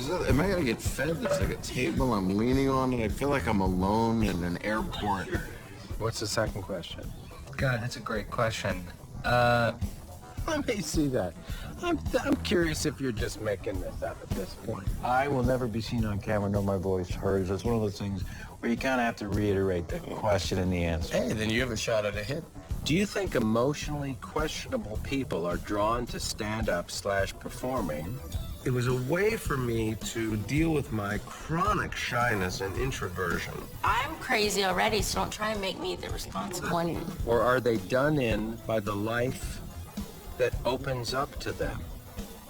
am I gonna get fed? There's like a table I'm leaning on, and I feel like I'm alone in an airport. What's the second question? God, that's a great question. Let me see that. I'm curious if you're just making this up at this point. I will never be seen on camera, nor my voice heard. It's one of those things where you kind of have to reiterate the question and the answer. Hey, then you have a shot at a hit. Do you think emotionally questionable people are drawn to stand-up / performing? It was a way for me to deal with my chronic shyness and introversion. I'm crazy already, so don't try and make me the responsible one. Or are they done in by the life that opens up to them?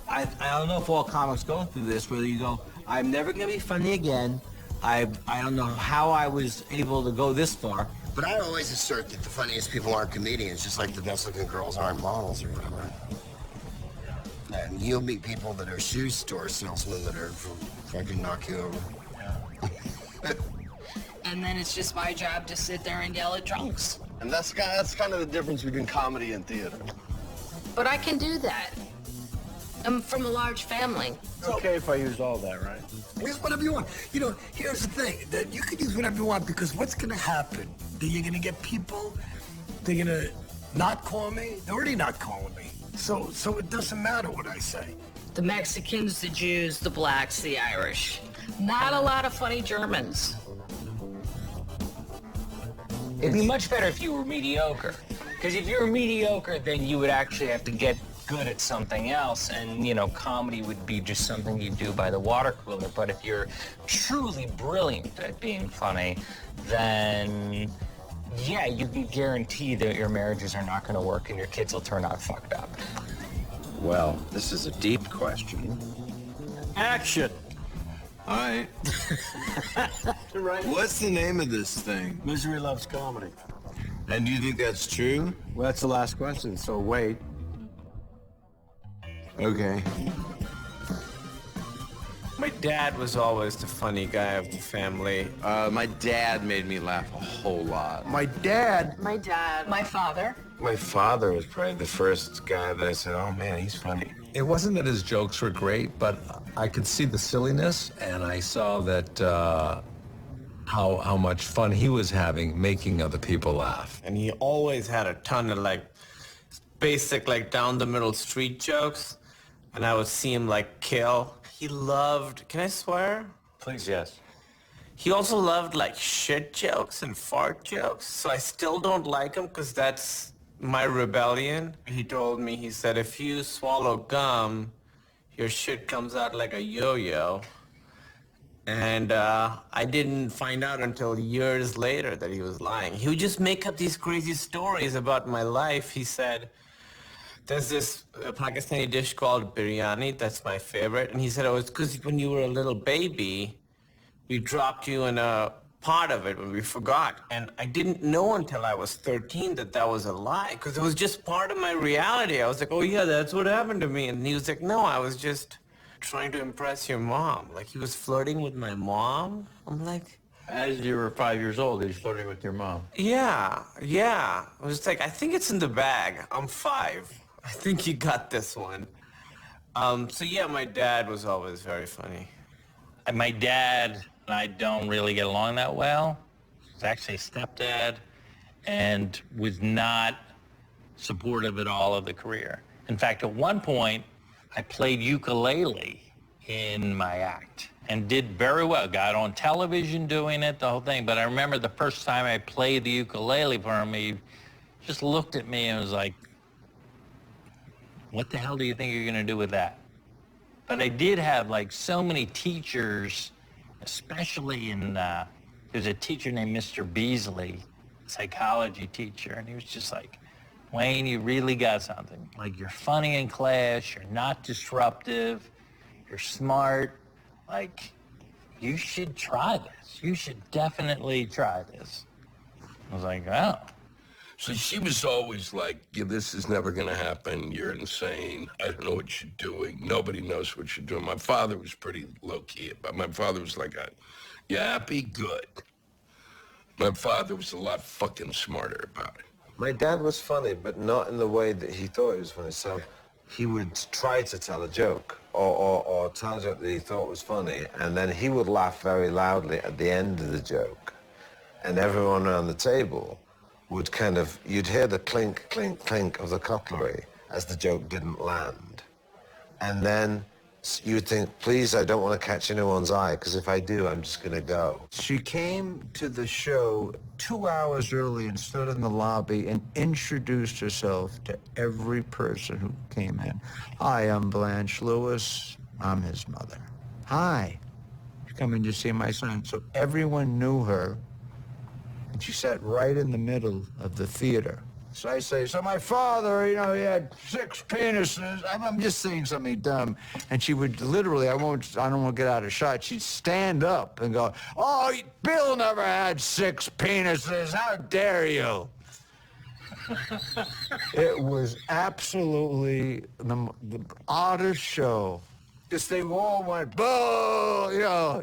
I don't know if all comics go through this, whether you go, I'm never gonna be funny again. I don't know how I was able to go this far. But I always assert that the funniest people aren't comedians, just like the best-looking girls aren't models or whatever. And you'll meet people that are shoe store salesmen that are fucking knock you over. And then it's just my job to sit there and yell at drunks. And that's kind of the difference between comedy and theater. But I can do that. I'm from a large family. It's okay if I use all that, right? Use whatever you want. You know, here's the thing, that you can use whatever you want, because what's gonna happen? That you're gonna get people, they're gonna not call me, they're already not calling me. So it doesn't matter what I say. The Mexicans, the Jews, the blacks, the Irish. Not a lot of funny Germans. It'd be much better if you were mediocre. Because if you were mediocre, then you would actually have to get good at something else, and comedy would be just something you do by the water cooler. But if you're truly brilliant at being funny, then yeah, you can guarantee that your marriages are not going to work and your kids will turn out fucked up. Well, this is a deep question. Action! All right. Right. What's the name of this thing? Misery Loves Comedy. And do you think that's true? Well, that's the last question, so wait. Okay. My dad was always the funny guy of the family. My dad made me laugh a whole lot. My dad, My dad. My father. My father was probably the first guy that I said, oh man, he's funny. It wasn't that his jokes were great, but I could see the silliness, and I saw that how much fun he was having making other people laugh. And he always had a ton of basic down the middle street jokes. And I would see him kill. He loved, can I swear? Please, yes. He also loved shit jokes and fart jokes. So I still don't like him because that's my rebellion. He told me, he said, if you swallow gum, your shit comes out like a yo-yo. And I didn't find out until years later that he was lying. He would just make up these crazy stories about my life. He said, there's this Pakistani dish called biryani, that's my favorite. And he said, oh, it's because when you were a little baby, we dropped you in a pot of it when we forgot. And I didn't know until I was 13 that that was a lie, because it was just part of my reality. I was like, oh yeah, that's what happened to me. And he was like, no, I was just trying to impress your mom. He was flirting with my mom. I'm like... As you were 5 years old, he was flirting with your mom. Yeah. I was like, I think it's in the bag. I'm 5. I think you got this one. So yeah, my dad was always very funny. My dad and I don't really get along that well. He's actually a stepdad and was not supportive at all of the career. In fact, at one point, I played ukulele in my act and did very well. Got on television doing it, the whole thing. But I remember the first time I played the ukulele for him, he just looked at me and was like, what the hell do you think you're gonna do with that? But I did have so many teachers, especially there's a teacher named Mr. Beasley, psychology teacher, and he was just like, Wayne, you really got something. You're funny in class, you're not disruptive, you're smart, you should try this. You should definitely try this. I was like, oh. So she was always like, yeah, this is never going to happen. You're insane. I don't know what you're doing. Nobody knows what you're doing. My father was pretty low-key, but my father was like, yeah, be good. My father was a lot fucking smarter about it. My dad was funny, but not in the way that he thought he was funny. So he would try to tell a joke, or tells you that he thought was funny, and then he would laugh very loudly at the end of the joke, and everyone around the table would kind of, you'd hear the clink, clink, clink of the cutlery as the joke didn't land. And then you'd think, please, I don't want to catch anyone's eye, because if I do, I'm just going to go. She came to the show 2 hours early and stood in the lobby and introduced herself to every person who came in. Hi, I'm Blanche Lewis. I'm his mother. Hi, you coming to see my son? So everyone knew her, and she sat right in the middle of the theater. So I say, so my father, he had 6 penises. I'm just saying something dumb. And she would literally, I don't want to get out of shot. She'd stand up and go, oh, Bill never had 6 penises. How dare you? It was absolutely the oddest show. Because they all went, boo,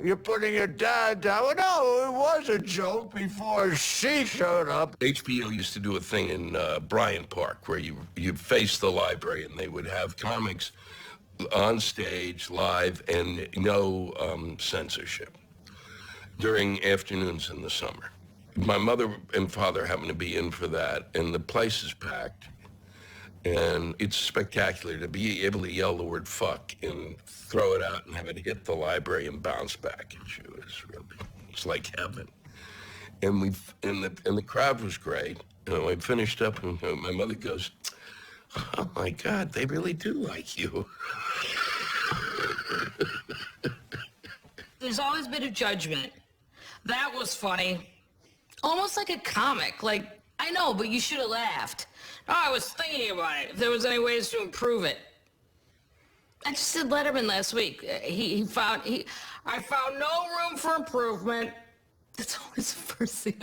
you're putting your dad down. Well, no, it was a joke before she showed up. HBO used to do a thing in Bryant Park where you face the library and they would have comics on stage, live, and no censorship during afternoons in the summer. My mother and father happened to be in for that, and the place is packed. And it's spectacular to be able to yell the word fuck and throw it out and have it hit the library and bounce back at you. It's like heaven. And the crowd was great. And we finished up and my mother goes, oh my God, they really do like you. There's always been a judgment. That was funny. Almost like a comic. Like, I know, but you should have laughed. Oh, I was thinking about it, if there was any ways to improve it. I just did Letterman last week. I found no room for improvement. That's always the first thing.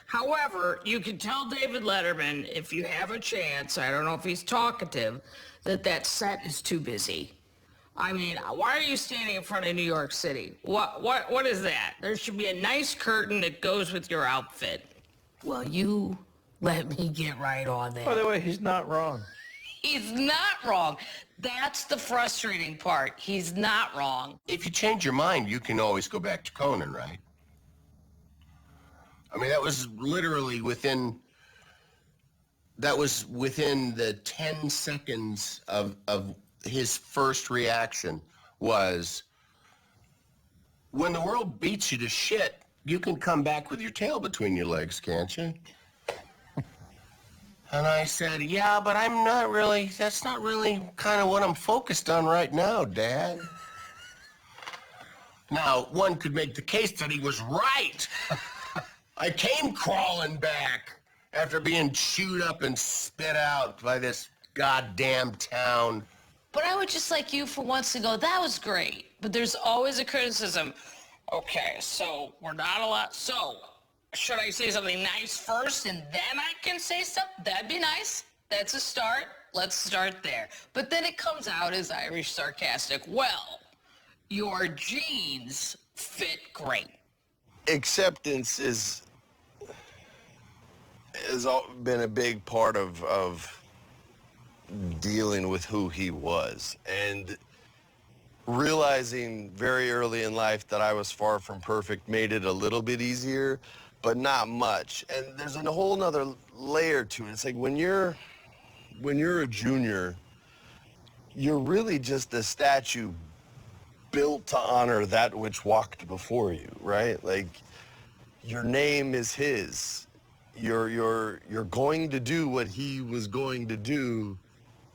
However, you can tell David Letterman, if you have a chance, I don't know if he's talkative, that set is too busy. I mean, why are you standing in front of New York City? What is that? There should be a nice curtain that goes with your outfit. Well, you let me get right on that. By the way, he's not wrong. He's not wrong. That's the frustrating part. He's not wrong. If you change your mind, you can always go back to Conan, right? I mean, that was literally within the 10 seconds of his first reaction was, when the world beats you to shit, you can come back with your tail between your legs, can't you? And I said, yeah, but that's not really kind of what I'm focused on right now, Dad. Now, one could make the case that he was right. I came crawling back after being chewed up and spit out by this goddamn town. But I would just like you for once to go, that was great. But there's always a criticism. Okay, so we're not allowed. So, should I say something nice first and then I can say something? That'd be nice. That's a start. Let's start there. But then it comes out as Irish sarcastic. Well, your jeans fit great. Acceptance has been a big part of dealing with who he was, and realizing very early in life that I was far from perfect made it a little bit easier, but not much. And there's a whole nother layer to it. It's like when you're a junior, you're really just a statue built to honor that which walked before you, right? Like, your name is his. You're going to do what he was going to do,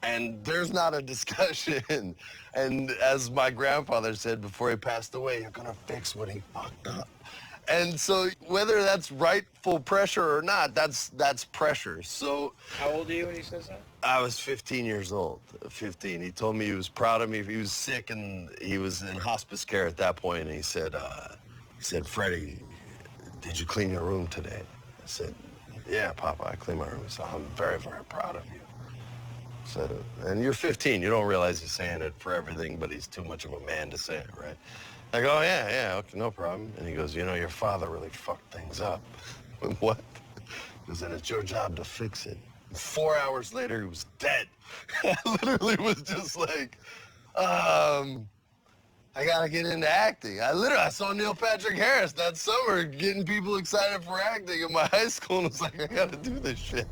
and there's not a discussion. And as my grandfather said before he passed away, you're gonna fix what he fucked up. And so whether that's rightful pressure or not, that's pressure. So How old are you when he says that? I was 15 years old, 15. He told me he was proud of me. He was sick and he was in hospice care at that point. And he said, Freddie, did you clean your room today? I said, yeah, Papa, I cleaned my room. He said, I'm very, very proud of you. I said, and you're 15. You don't realize he's saying it for everything, but he's too much of a man to say it, right? I go, oh, yeah, okay, no problem. And he goes, your father really fucked things up. What? He goes, and it's your job to fix it. 4 hours later, he was dead. I literally was just like, I gotta get into acting. I saw Neil Patrick Harris that summer getting people excited for acting in my high school, and I was like, I gotta do this shit.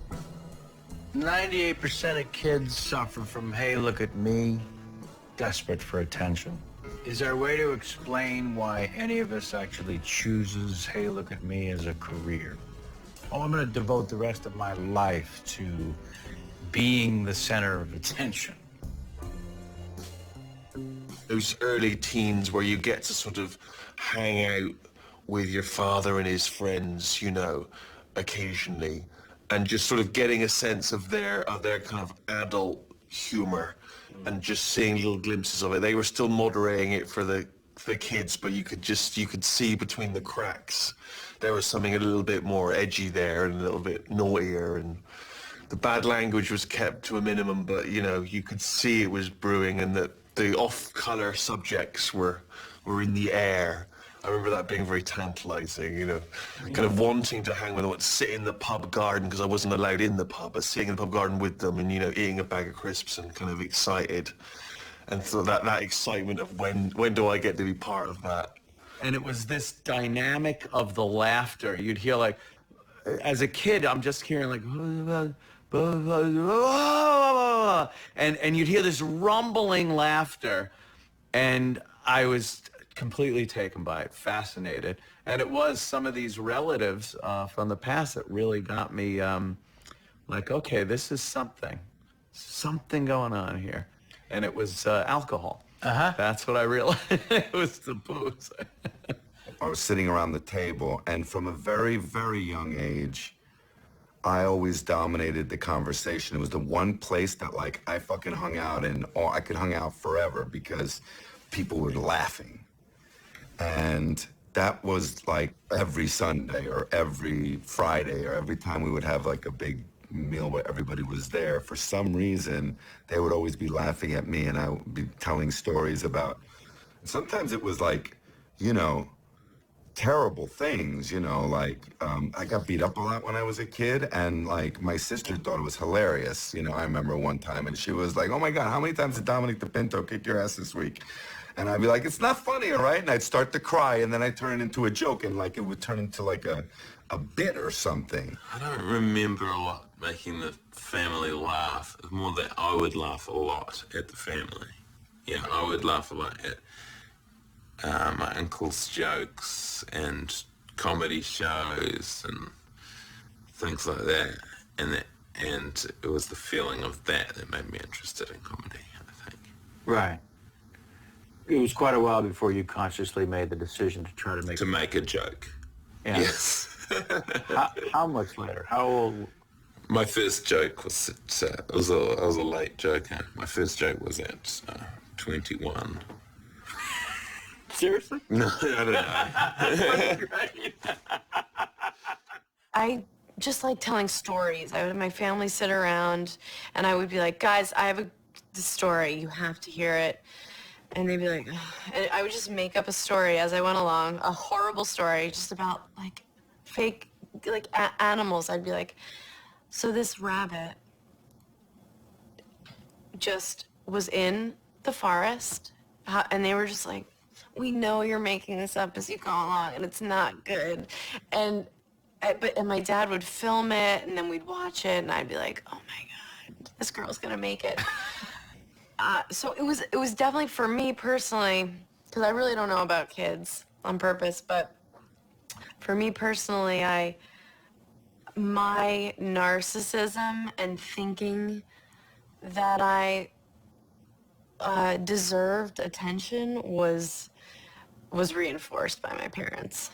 98% of kids suffer from, hey, look at me, desperate for attention. Is there a way to explain why any of us actually chooses, hey, look at me as a career? Oh, I'm gonna devote the rest of my life to being the center of attention. Those early teens where you get to sort of hang out with your father and his friends, you know, occasionally, and just sort of getting a sense of their kind of adult humor and just seeing little glimpses of it. They were still moderating it for the kids, but you could see between the cracks there was something a little bit more edgy there and a little bit naughtier, and the bad language was kept to a minimum, but you know, you could see it was brewing, and that the off-color subjects were in the air. I remember that being very tantalizing, you know, kind of wanting to hang with them, sit in the pub garden, because I wasn't allowed in the pub, but sitting in the pub garden with them and, you know, eating a bag of crisps and kind of excited. And so that excitement of when do I get to be part of that? And it was this dynamic of the laughter. You'd hear like, as a kid, I'm just hearing like, and you'd hear this rumbling laughter, and I was completely taken by it, fascinated. And it was some of these relatives from the past that really got me like, okay, this is something going on here. And it was alcohol. That's what I realized. It was the booze. I was sitting around the table, and from a very, very young age, I always dominated the conversation. It was the one place that, like, I fucking hung out in, or I could hang out forever because people were laughing. And that was like every Sunday or every Friday or every time we would have like a big meal where everybody was there. For some reason, they would always be laughing at me, and I would be telling stories about, sometimes it was like, you know, terrible things, you know, like I got beat up a lot when I was a kid, and like my sister thought it was hilarious. You know, I remember one time, and she was like, oh my God, how many times did Dominic DePinto kick your ass this week? And I'd be like, it's not funny, all right? And I'd start to cry, and then I'd turn it into a joke, and like it would turn into like a bit or something. I don't remember a lot making the family laugh. It's more that I would laugh a lot at the family. Yeah, I would laugh a lot at my uncle's jokes and comedy shows and things like that. And it was the feeling of that made me interested in comedy, I think. Right. It was quite a while before you consciously made the decision to try to make a joke. Yeah. Yes. How much later? How old? My first joke was I was a late joker. My first joke was at 21. Seriously? No, I don't know. I just like telling stories. I would have my family sit around, and I would be like, guys, I have this story. You have to hear it. And they'd be like, ugh. And I would just make up a story as I went along, a horrible story just about like fake, like animals. I'd be like, so this rabbit just was in the forest, and they were just like, we know you're making this up as you go along, and it's not good. And my dad would film it, and then we'd watch it, and I'd be like, oh my God, this girl's gonna make it. So it was definitely, for me personally, because I really don't know about kids on purpose, but for me personally, my narcissism and thinking that I deserved attention was reinforced by my parents.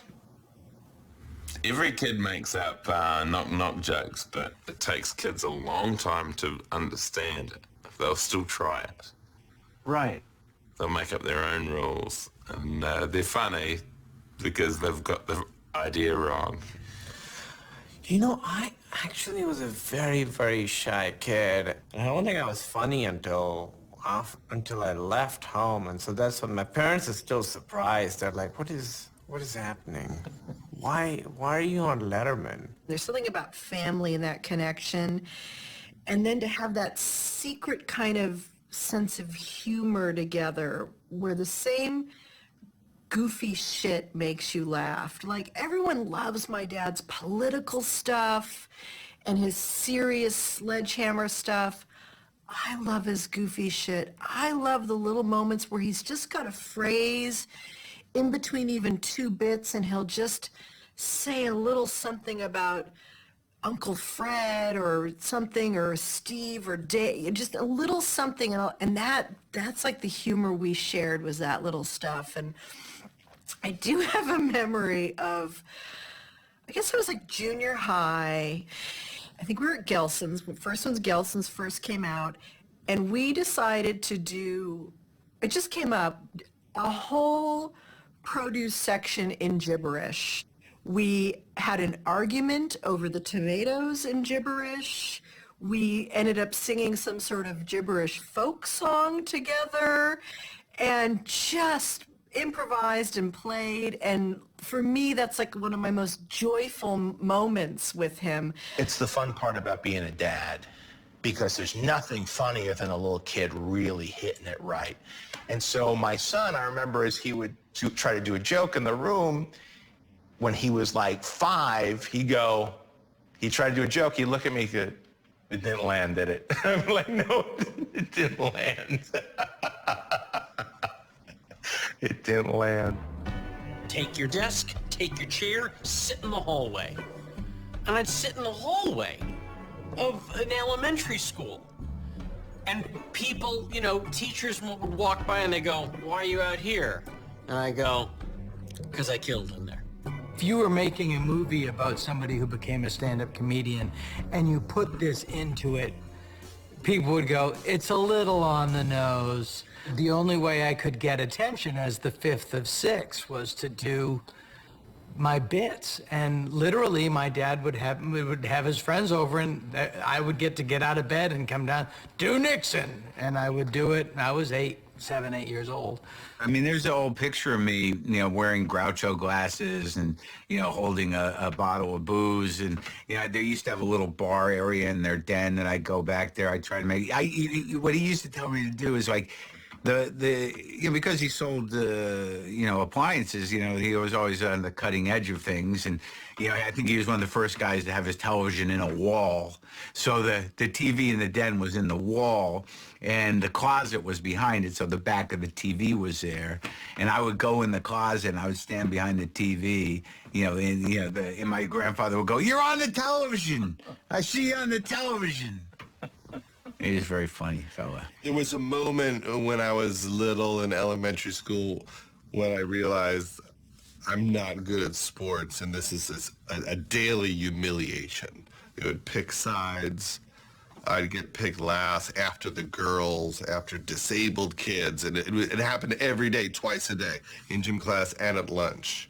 Every kid makes up knock-knock jokes, but it takes kids a long time to understand it. They'll still try it. Right. They'll make up their own rules, and they're funny because they've got the idea wrong. You know, I actually was a very, very shy kid. And I don't think I was funny until I left home. And so that's when my parents are still surprised. They're like, what is happening? Why are you on Letterman? There's something about family and that connection. And then to have that secret kind of sense of humor together where the same goofy shit makes you laugh. Like, everyone loves my dad's political stuff and his serious sledgehammer stuff. I love his goofy shit. I love the little moments where he's just got a phrase in between even two bits and he'll just say a little something about Uncle Fred or something, or Steve or Dave, just a little something. And that's like the humor we shared, was that little stuff. And I do have a memory of, I guess it was like junior high. I think we were at Gelson's. First one's Gelson's first came out. And we decided to do, it just came up, a whole produce section in gibberish. We had an argument over the tomatoes in gibberish. We ended up singing some sort of gibberish folk song together and just improvised and played. And for me, that's like one of my most joyful moments with him. It's the fun part about being a dad, because there's nothing funnier than a little kid really hitting it right. And so my son, I remember, as he would try to do a joke in the room, when he was like 5, he'd try to do a joke, he'd look at me, it didn't land, did it? I'm like, no, it didn't land. It didn't land. Take your desk, take your chair, sit in the hallway. And I'd sit in the hallway of an elementary school. And people, teachers would walk by and they go, "Why are you out here?" And I go, "Because I killed him there." If you were making a movie about somebody who became a stand-up comedian and you put this into it, people would go, "It's a little on the nose." The only way I could get attention as the fifth of 6 was to do my bits. And literally my dad would have his friends over, and I would get out of bed and come down, "Do Nixon." And I would do it. I was 7, 8 years old. I mean, there's an old picture of me, wearing Groucho glasses and, holding a bottle of booze. And, they used to have a little bar area in their den, and I'd go back there. I'd try to what he used to tell me to do is like, because he sold appliances, he was always on the cutting edge of things. And I think he was one of the first guys to have his television in a wall. So the TV in the den was in the wall, and the closet was behind it, so the back of the TV was there. And I would go in the closet and I would stand behind the TV, and my grandfather would go, "You're on the television. I see you on the television." He's a very funny fella. There was a moment when I was little in elementary school when I realized I'm not good at sports, and this is a daily humiliation. They would pick sides. I'd get picked last after the girls, after disabled kids, and it happened every day, twice a day, in gym class and at lunch.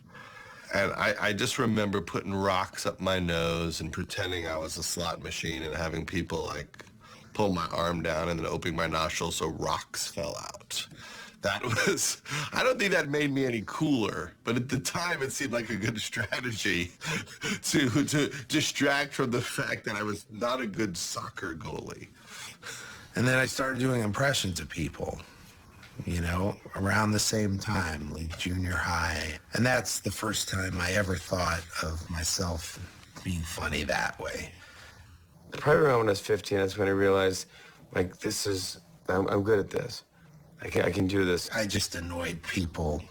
And I just remember putting rocks up my nose and pretending I was a slot machine and having people like pull my arm down and then opening my nostrils so rocks fell out. I don't think that made me any cooler, but at the time it seemed like a good strategy to distract from the fact that I was not a good soccer goalie. And then I started doing impressions of people, around the same time, like junior high. And that's the first time I ever thought of myself being funny that way. Probably around when I was 15, that's when I realized, like, I'm good at this. I can do this. I just annoyed people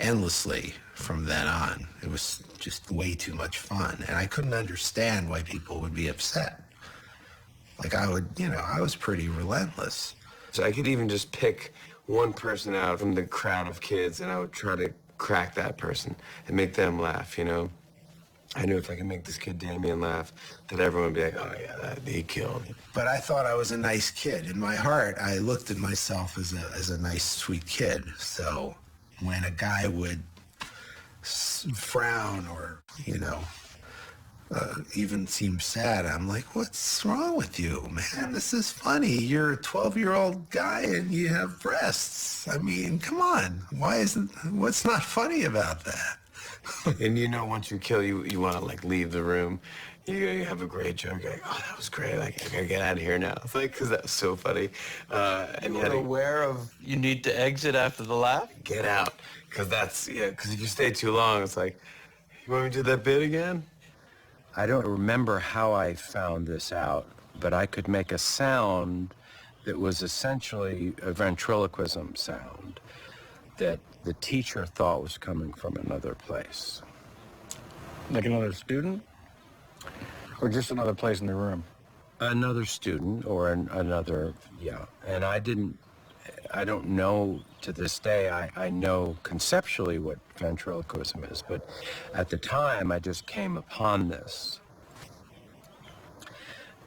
endlessly from then on. It was just way too much fun. And I couldn't understand why people would be upset. Like I was pretty relentless. So I could even just pick one person out from the crowd of kids, and I would try to crack that person and make them laugh, I knew if I could make this kid Damien laugh, that everyone would be like, "Oh yeah, he killed." But I thought I was a nice kid. In my heart, I looked at myself as a nice, sweet kid. So when a guy would frown or, even seem sad, I'm like, "What's wrong with you, man? This is funny. You're a 12-year-old guy and you have breasts. I mean, come on. What's not funny about that?" And once you kill, you want to like leave the room. You have a great joke. Like, oh, that was great. Like, I gotta get out of here now. It's like, because that was so funny. And You were aware of you need to exit after the laugh? get out. Because that's, yeah, because if you stay too long, it's like, you want me to do that bit again? I don't remember how I found this out, but I could make a sound that was essentially a ventriloquism sound that the teacher thought was coming from another place. Like another student? Or just another place in the room? Another student or another, yeah. And I don't know to this day, I know conceptually what ventriloquism is, but at the time I just came upon this.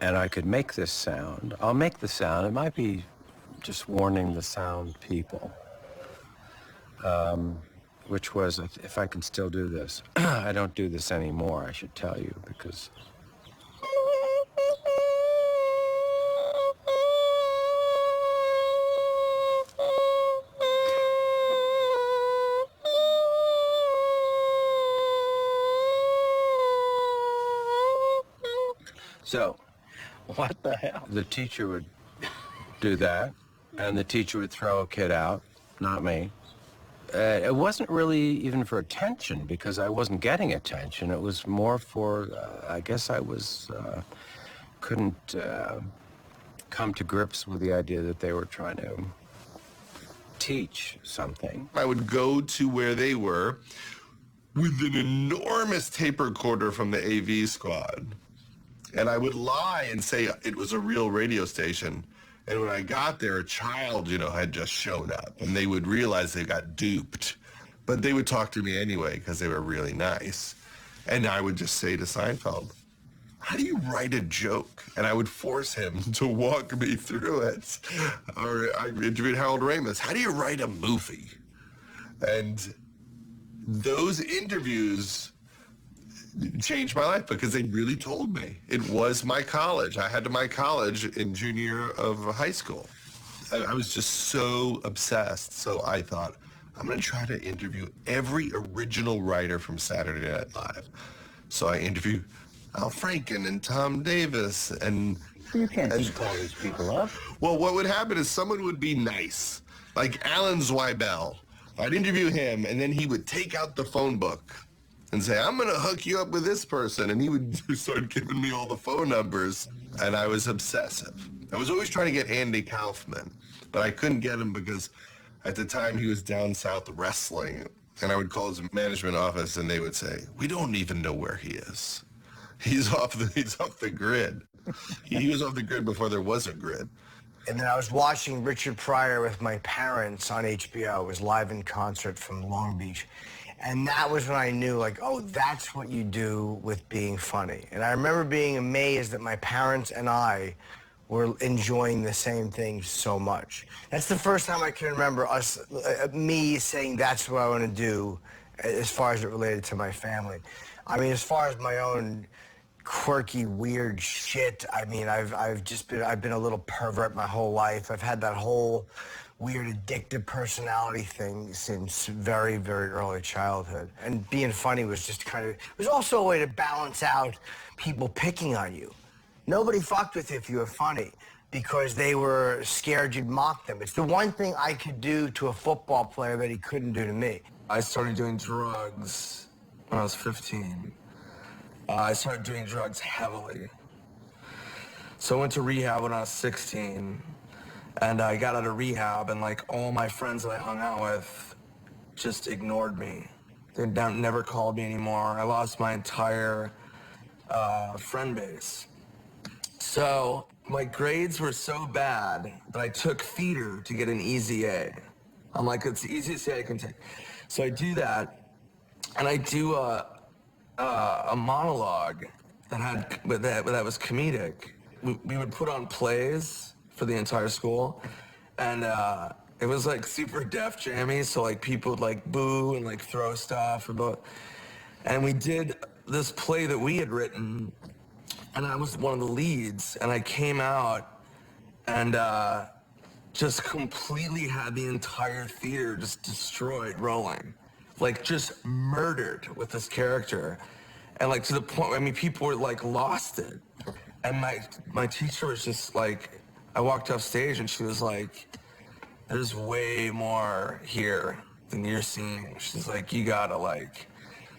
And I could make this sound. I'll make the sound. It might be just warning the sound people. Which was, if I can still do this. I don't do this anymore, I should tell you, because so, what the hell? The teacher would do that, and the teacher would throw a kid out, not me. It wasn't really even for attention, because I wasn't getting attention. It was more for, I guess I couldn't come to grips with the idea that they were trying to teach something. I would go to where they were with an enormous tape recorder from the AV squad. And I would lie and say it was a real radio station. And when I got there, a child, had just shown up. And they would realize they got duped. But they would talk to me anyway because they were really nice. And I would just say to Seinfeld, how do you write a joke? And I would force him to walk me through it. Or I interviewed Harold Ramis. How do you write a movie? And those interviews changed my life because they really told me. It was my college. I had to my college in junior year of high school. I was just so obsessed. So I thought, I'm going to try to interview every original writer from Saturday Night Live. So I interviewed Al Franken and Tom Davis and... You can't just call these people up. Well, what would happen is someone would be nice, like Alan Zweibel. I'd interview him, and then he would take out the phone book and say, I'm going to hook you up with this person. And he would start giving me all the phone numbers. And I was obsessive. I was always trying to get Andy Kaufman, but I couldn't get him because at the time he was down south wrestling. And I would call his management office and they would say, we don't even know where he is. He's off the grid. He was off the grid before there was a grid. And then I was watching Richard Pryor with my parents on HBO. It was live in concert from Long Beach. And that was when I knew, like, oh, that's what you do with being funny. And I remember being amazed that my parents and I were enjoying the same thing so much. That's the first time I can remember me saying that's what I want to do as far as it related to my family. I mean, as far as my own quirky, weird shit, I mean, I've been a little pervert my whole life. I've had that whole weird addictive personality thing since very, very early childhood. And being funny was just it was also a way to balance out people picking on you. Nobody fucked with you if you were funny because they were scared you'd mock them. It's the one thing I could do to a football player that he couldn't do to me. I started doing drugs when I was 15. I started doing drugs heavily. So I went to rehab when I was 16. And I got out of rehab, and like all my friends that I hung out with just ignored me. They never called me anymore. I lost my entire friend base. So my grades were so bad that I took theater to get an easy A. I'm like, it's the easiest A I can take. So I do that, and I do a monologue that was comedic. We would put on plays for the entire school, and it was like super Def Jammy, so like people would like boo and like throw stuff and we did this play that we had written, and I was one of the leads, and I came out and just completely had the entire theater just destroyed, rolling, like just murdered with this character. And like to the point, I mean, people were like lost it. And my teacher was just like, I walked off stage and she was like, there's way more here than you're seeing. She's like, you gotta like,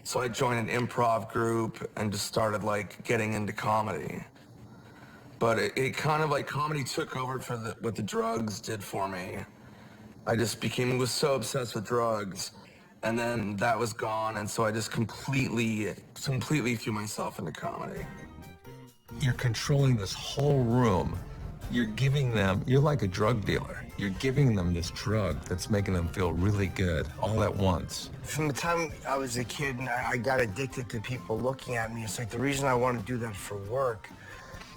so I joined an improv group and just started like getting into comedy. But it kind of like comedy took over for what the drugs did for me. I just was so obsessed with drugs, and then that was gone, and so I just completely threw myself into comedy. You're controlling this whole room. You're like a drug dealer. You're giving them this drug that's making them feel really good all at once. From the time I was a kid and I got addicted to people looking at me, it's like the reason I want to do that for work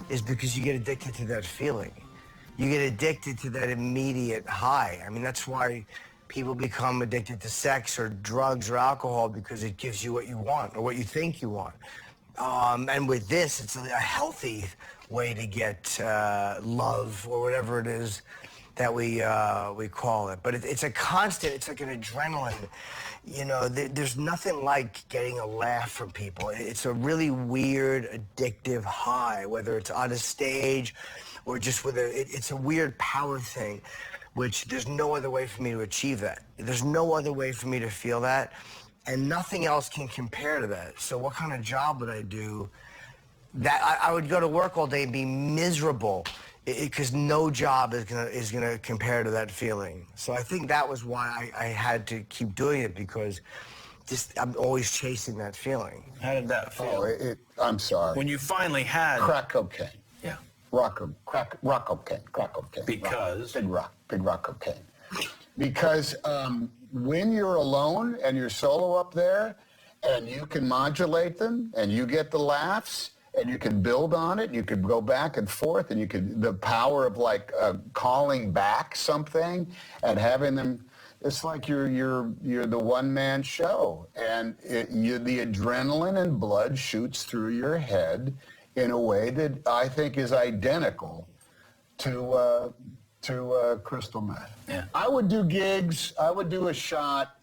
is because you get addicted to that feeling. You get addicted to that immediate high. I mean, that's why people become addicted to sex or drugs or alcohol, because it gives you what you want or what you think you want. And with this, it's a healthy way to get love or whatever it is that we call it. But it's a constant, it's like an adrenaline. You know, there's nothing like getting a laugh from people. It's a really weird, addictive high, whether it's on a stage or just it's a weird power thing, which there's no other way for me to achieve that. There's no other way for me to feel that, and nothing else can compare to that. So what kind of job would I do? That I would go to work all day and be miserable, because no job is gonna compare to that feeling. So I think that was why I had to keep doing it, because I'm always chasing that feeling. How did that feel? I'm sorry. When you finally had crack cocaine. Yeah. Rock cocaine. Because? Big rock cocaine. Because when you're alone and you're solo up there and you can modulate them and you get the laughs and you can build on it, you can go back and forth, and the power of like calling back something and having them, it's like you're the one-man show, and the adrenaline and blood shoots through your head in a way that I think is identical to crystal meth. Yeah. I would do gigs. I would do a shot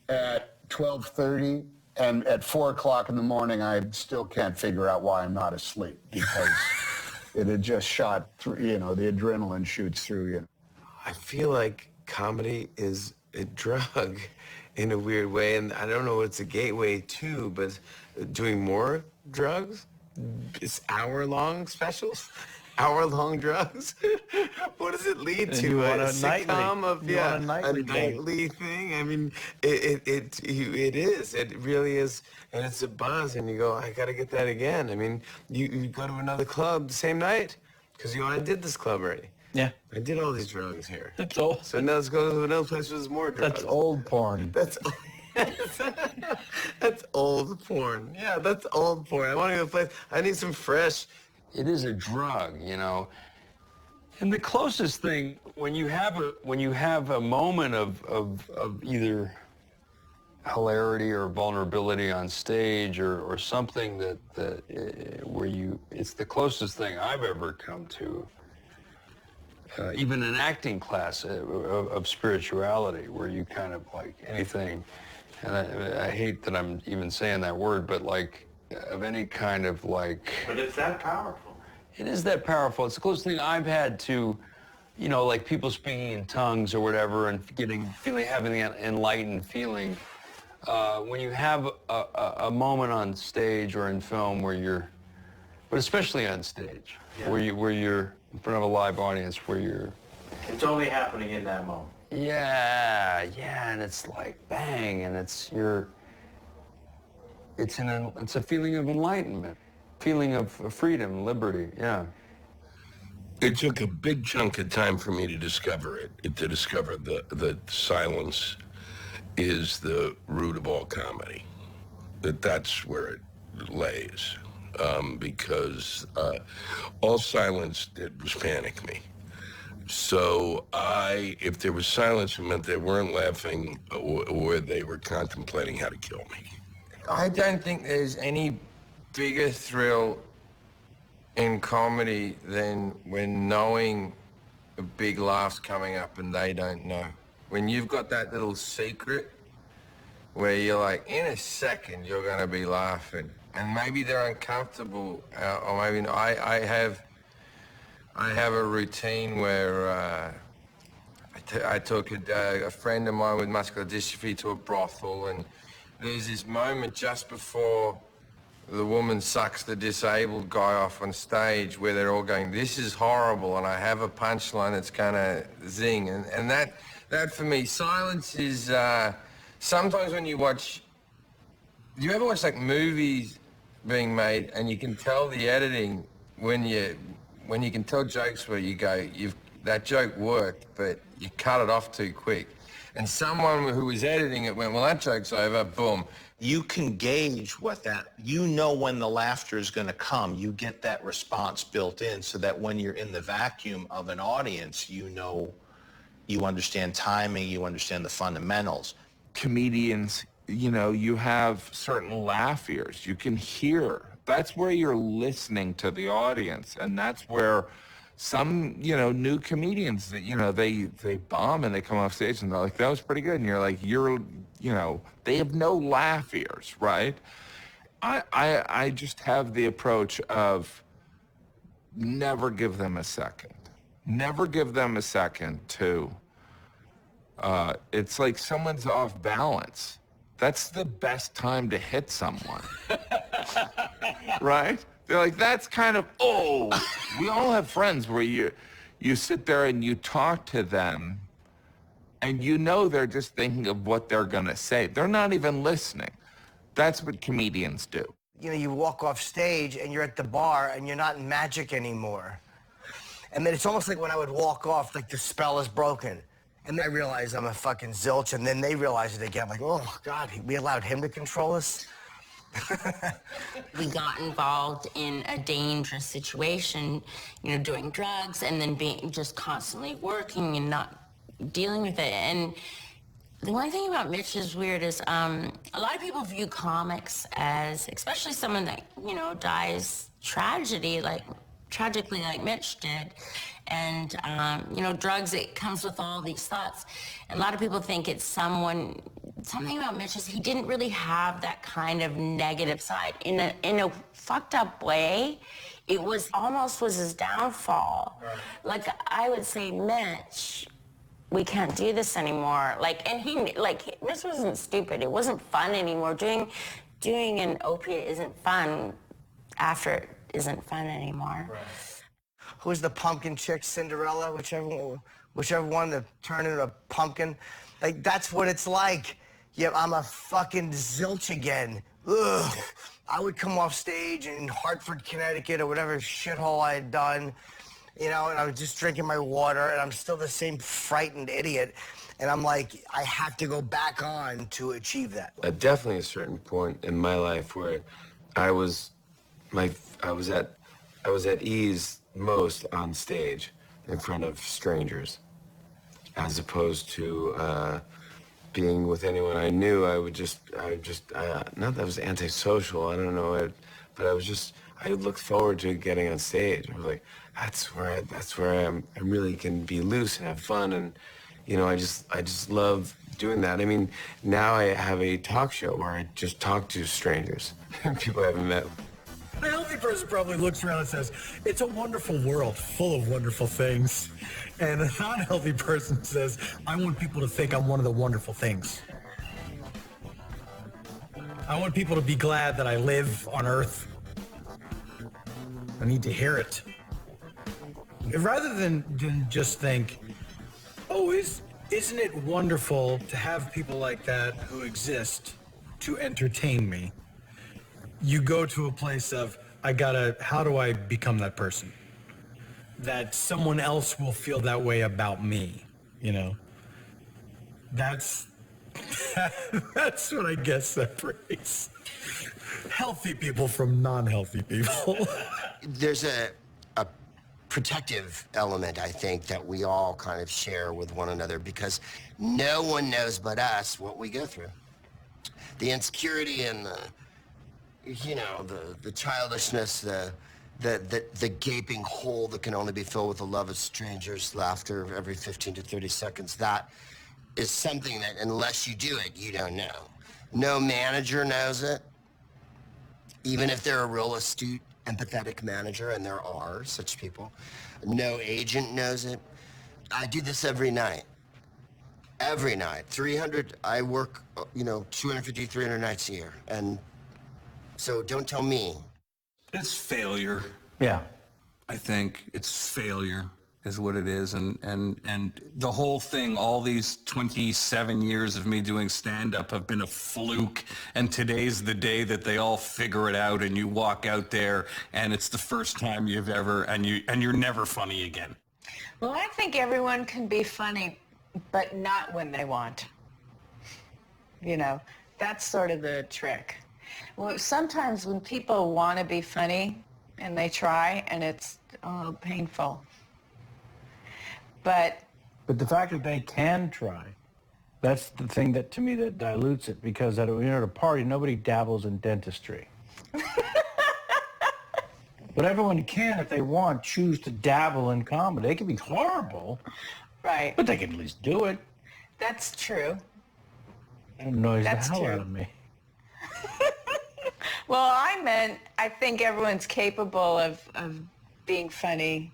at 12:30, and at 4 o'clock in the morning, I still can't figure out why I'm not asleep, because it had just shot through. You know, the adrenaline shoots through you. I feel like comedy is a drug in a weird way, and I don't know what it's a gateway to, but doing more drugs, it's hour-long specials, hour-long drugs. What does it lead to? A sitcom of a nightly thing. I mean, it is. It really is, and it's a buzz. And you go, I got to get that again. I mean, you go to another club the same night because you already did this club already. Yeah. I did all these drugs here. That's old. So now let's go to another place where there's more drugs. That's old porn. That's old porn. Yeah, that's old porn. I want to go to a place. I need some fresh. It is a drug, you know. And the closest thing, when you have a moment of either hilarity or vulnerability on stage or something that it's the closest thing I've ever come to. Even an acting class of spirituality, where you kind of like anything, and I hate that I'm even saying that word, but like of any kind of like. But it's that powerful. It is that powerful. It's the closest thing I've had to, you know, like people speaking in tongues or whatever, and having that enlightened feeling. When you have a moment on stage or in film but especially on stage, where you're in front of a live audience, It's only happening in that moment. Yeah, and it's like bang, and it's a feeling of enlightenment, feeling of freedom, liberty, yeah. It took a big chunk of time for me to discover to discover that silence is the root of all comedy, that's where it lays. Because all silence did was panic me. So if there was silence, it meant they weren't laughing or they were contemplating how to kill me. I don't think there's any bigger thrill in comedy than when knowing a big laugh's coming up and they don't know. When you've got that little secret where you're like, in a second, you're going to be laughing. and maybe they're uncomfortable, or maybe not. I have a routine where I took a friend of mine with muscular dystrophy to a brothel, and there's this moment just before the woman sucks the disabled guy off on stage where they're all going, "This is horrible," and I have a punchline that's gonna zing, and that for me, silence is sometimes when you watch. Do you ever watch like movies being made and you can tell the editing when you can tell jokes where you go, that joke worked, but you cut it off too quick. And someone who was editing it went, well, that joke's over, boom. You can gauge what you know when the laughter is going to come. You get that response built in so that when you're in the vacuum of an audience, you know, you understand timing, you understand the fundamentals. Comedians, you know, you have certain laugh ears. You can hear. That's where you're listening to the audience. And that's where some, you know, new comedians that, you know, they bomb and they come off stage and they're like, that was pretty good. And you're like, you know, they have no laugh ears, right? I just have the approach of never give them a second. Never give them a second to, it's like someone's off balance. That's the best time to hit someone, right? They're like, that's kind of, we all have friends where you sit there and you talk to them and you know they're just thinking of what they're gonna say. They're not even listening. That's what comedians do. You know, you walk off stage and you're at the bar and you're not in magic anymore. And then it's almost like when I would walk off, like the spell is broken. And then I realize I'm a fucking zilch, and then they realize it again, like, oh God, we allowed him to control us? We got involved in a dangerous situation, you know, doing drugs and then being just constantly working and not dealing with it. And the one thing about Mitch is weird is a lot of people view comics as, especially someone that, you know, dies tragically like Mitch did. And, you know, drugs, it comes with all these thoughts. And a lot of people think it's something about Mitch is he didn't really have that kind of negative side. In a fucked up way, it was almost his downfall. Right. Like, I would say, Mitch, we can't do this anymore. Like, and Mitch wasn't stupid. It wasn't fun anymore. Doing an opiate isn't fun after it isn't fun anymore. Right. Who's the pumpkin chick, Cinderella, whichever one that turned into a pumpkin. Like, that's what it's like. Yeah, I'm a fucking zilch again. Ugh. I would come off stage in Hartford, Connecticut, or whatever shithole I had done, you know, and I was just drinking my water, and I'm still the same frightened idiot. And I'm like, I have to go back on to achieve that. Definitely a certain point in my life where I was at ease most on stage in front of strangers, as opposed to being with anyone I knew. I not that I was antisocial, I don't know, but I looked forward to getting on stage. I was like, that's where I really can be loose and have fun, and you know, I just love doing that. I mean, now I have a talk show where I just talk to strangers, people I haven't met. A healthy person probably looks around and says, it's a wonderful world full of wonderful things. And a non-healthy person says, I want people to think I'm one of the wonderful things. I want people to be glad that I live on Earth. I need to hear it. Rather than just think, oh, isn't it wonderful to have people like that who exist to entertain me? You go to a place of, how do I become that person? That someone else will feel that way about me, you know? That's what I guess separates healthy people from non-healthy people. There's a protective element, I think, that we all kind of share with one another, because no one knows but us what we go through. The insecurity and the childishness, the gaping hole that can only be filled with the love of strangers, laughter every 15 to 30 seconds, that is something that unless you do it, you don't know. No manager knows it. even if they're a real astute, empathetic manager, and there are such people. No agent knows it. I do this every night. Every night. 300, I work, 250, 300 nights a year. And so don't tell me. It's failure. Yeah. I think it's failure is what it is. And the whole thing, all these 27 years of me doing stand-up have been a fluke. And today's the day that they all figure it out and you walk out there and it's the first time you've ever, and you're never funny again. Well, I think everyone can be funny, but not when they want. That's sort of the trick. Well, sometimes when people want to be funny and they try and it's painful. But the fact that they can try, that's the thing that, to me, that dilutes it, because at a party, nobody dabbles in dentistry. But everyone can, if they want, choose to dabble in comedy. They can be horrible, right, but they can at least do it. That's true. It annoys the That's hell true. out of me. Well, I meant I think everyone's capable of being funny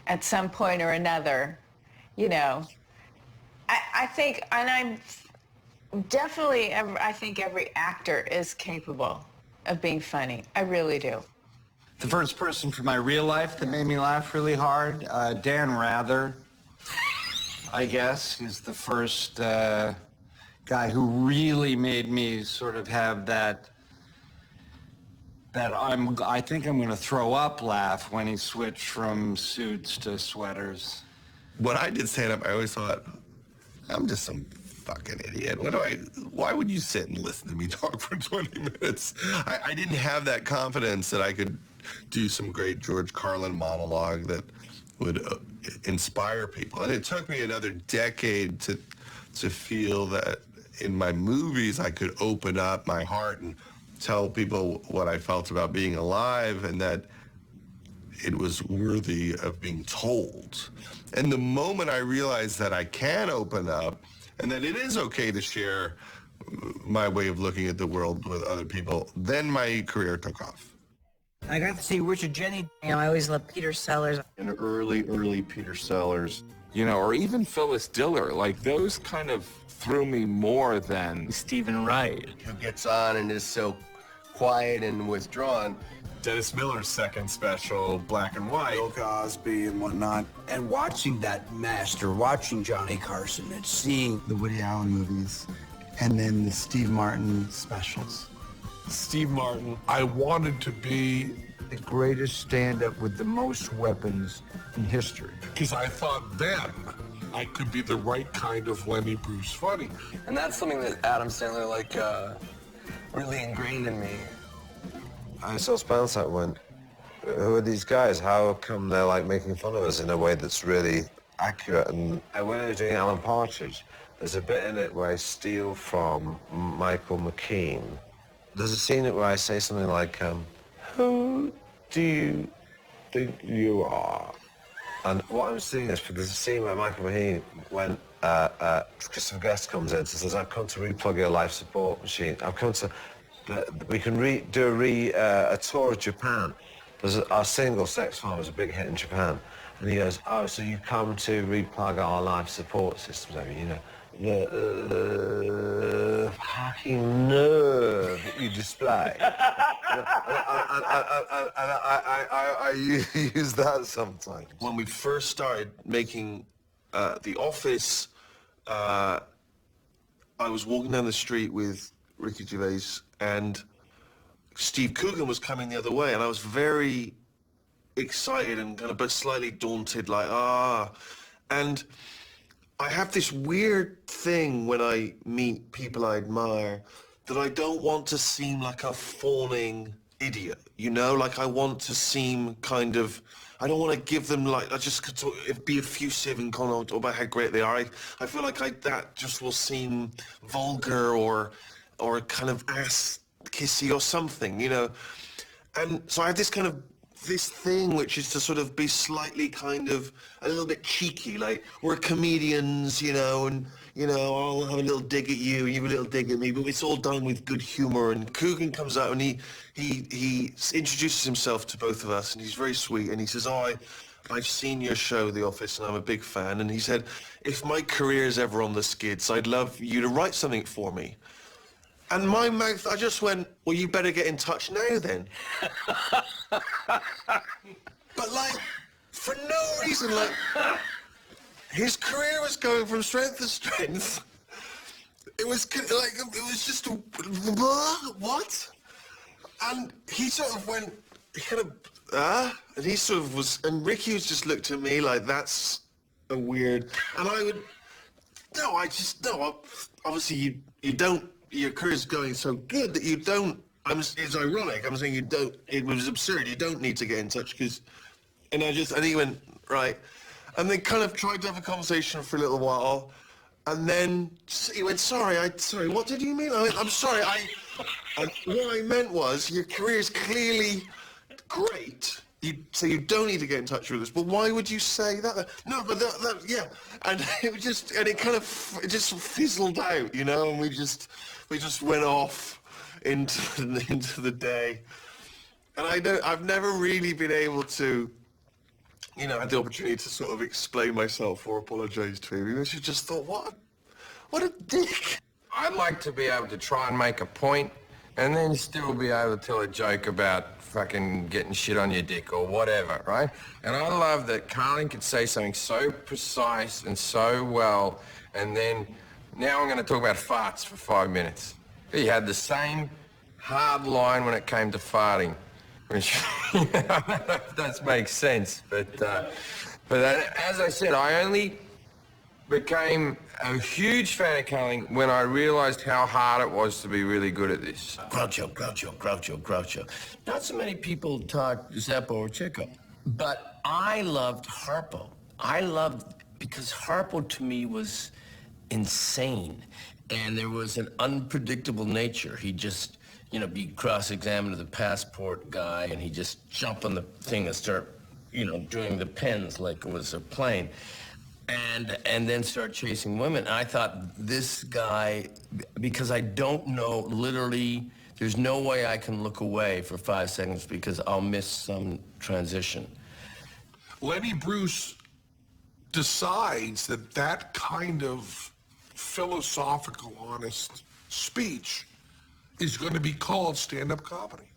at some point or another. I think, and I'm definitely, I think every actor is capable of being funny. I really do. The first person from my real life that made me laugh really hard, Dan Rather, I guess, is the first guy who really made me sort of have that I think I'm going to throw up laugh when he switched from suits to sweaters. When I did stand up, I always thought, I'm just some fucking idiot. Why would you sit and listen to me talk for 20 minutes? I didn't have that confidence that I could do some great George Carlin monologue that would inspire people. And it took me another decade to feel that in my movies I could open up my heart and tell people what I felt about being alive, and that it was worthy of being told. And the moment I realized that I can open up and that it is okay to share my way of looking at the world with other people, then my career took off. I got to see Richard Jeni. I always loved Peter Sellers. And early Peter Sellers. Or even Phyllis Diller. Like, those kind of threw me more than Stephen Wright. Who gets on and is so quiet and withdrawn. Dennis Miller's second special, Black and White. Bill Cosby and whatnot. And watching that master, watching Johnny Carson and seeing the Woody Allen movies and then the Steve Martin specials. Steve Martin, I wanted to be the greatest stand-up with the most weapons in history. because I thought then I could be the right kind of Lenny Bruce funny. And that's something that Adam Sandler, really ingrained in me. I saw Spelsack went, who are these guys? How come they're making fun of us in a way that's really accurate? And when I was doing Alan Partridge, there's a bit in it where I steal from Michael McKean. There's a scene in it where I say something like, who do you think you are? And what I'm seeing is, there's a scene where Michael McKean, when Christopher Guest comes in and says, I've come to replug your life support machine. I've come to, we can do a tour of Japan. Our single, Sex Farm, was a big hit in Japan. And he goes, oh, so you come to replug our life support systems, the fucking nerve that you display. I use that sometimes. When we first started making The Office, I was walking down the street with Ricky Gervais, and Steve Coogan was coming the other way, and I was very excited and kind of but slightly daunted, and I have this weird thing when I meet people I admire that I don't want to seem like a fawning idiot, I want to seem kind of, I don't want to give them I just be effusive and kind of talk about how great they are. I feel like that just will seem vulgar or kind of ass kissy or something, And so I have this kind of this thing which is to sort of be slightly kind of a little bit cheeky, like we're comedians, you know, and you know, I'll have a little dig at you and you have a little dig at me, but it's all done with good humor. And Coogan comes out and he introduces himself to both of us, and he's very sweet, and he says, I've seen your show, The Office, and I'm a big fan. And he said, if my career is ever on the skids, I'd love you to write something for me. And my mouth, I just went, well, you better get in touch now then. But like, for no reason, like, his career was going from strength to strength. It was like, it was just, what? And he sort of went, he kind of, and he sort of was, and Ricky was just looked at me like, that's a weird, and I would, obviously you don't, your career's going so good that you don't, it's ironic, I'm saying you don't, it was absurd, you don't need to get in touch, because, and he went, right, and they kind of tried to have a conversation for a little while, and then he went, sorry, what did you mean? I went, I'm sorry, and what I meant was, your career is clearly great, so you don't need to get in touch with us, but why would you say that? No, but that yeah, and it just, and it kind of, it just fizzled out, you know, and we just went off into the day, and I've never really been able to, you know, had the opportunity to sort of explain myself or apologize to him. I just thought, what a dick. I'd like to be able to try and make a point and then still be able to tell a joke about fucking getting shit on your dick or whatever, right? And I love that Carlin could say something so precise and so well, and then now I'm going to talk about farts for 5 minutes. He had the same hard line when it came to farting, which I don't know if that makes sense, but as I said, I only became a huge fan of Carlin when I realized how hard it was to be really good at this. Groucho. Not so many people talk Zeppo or Chico, but I loved Harpo. Because Harpo to me was insane, and there was an unpredictable nature. He'd just, you know, be cross-examined to the passport guy, and he'd just jump on the thing and start, you know, doing the pens like it was a plane. And then start chasing women. I thought this guy, because I don't know, literally, there's no way I can look away for 5 seconds because I'll miss some transition. Lenny Bruce decides that kind of philosophical, honest speech is going to be called stand-up comedy.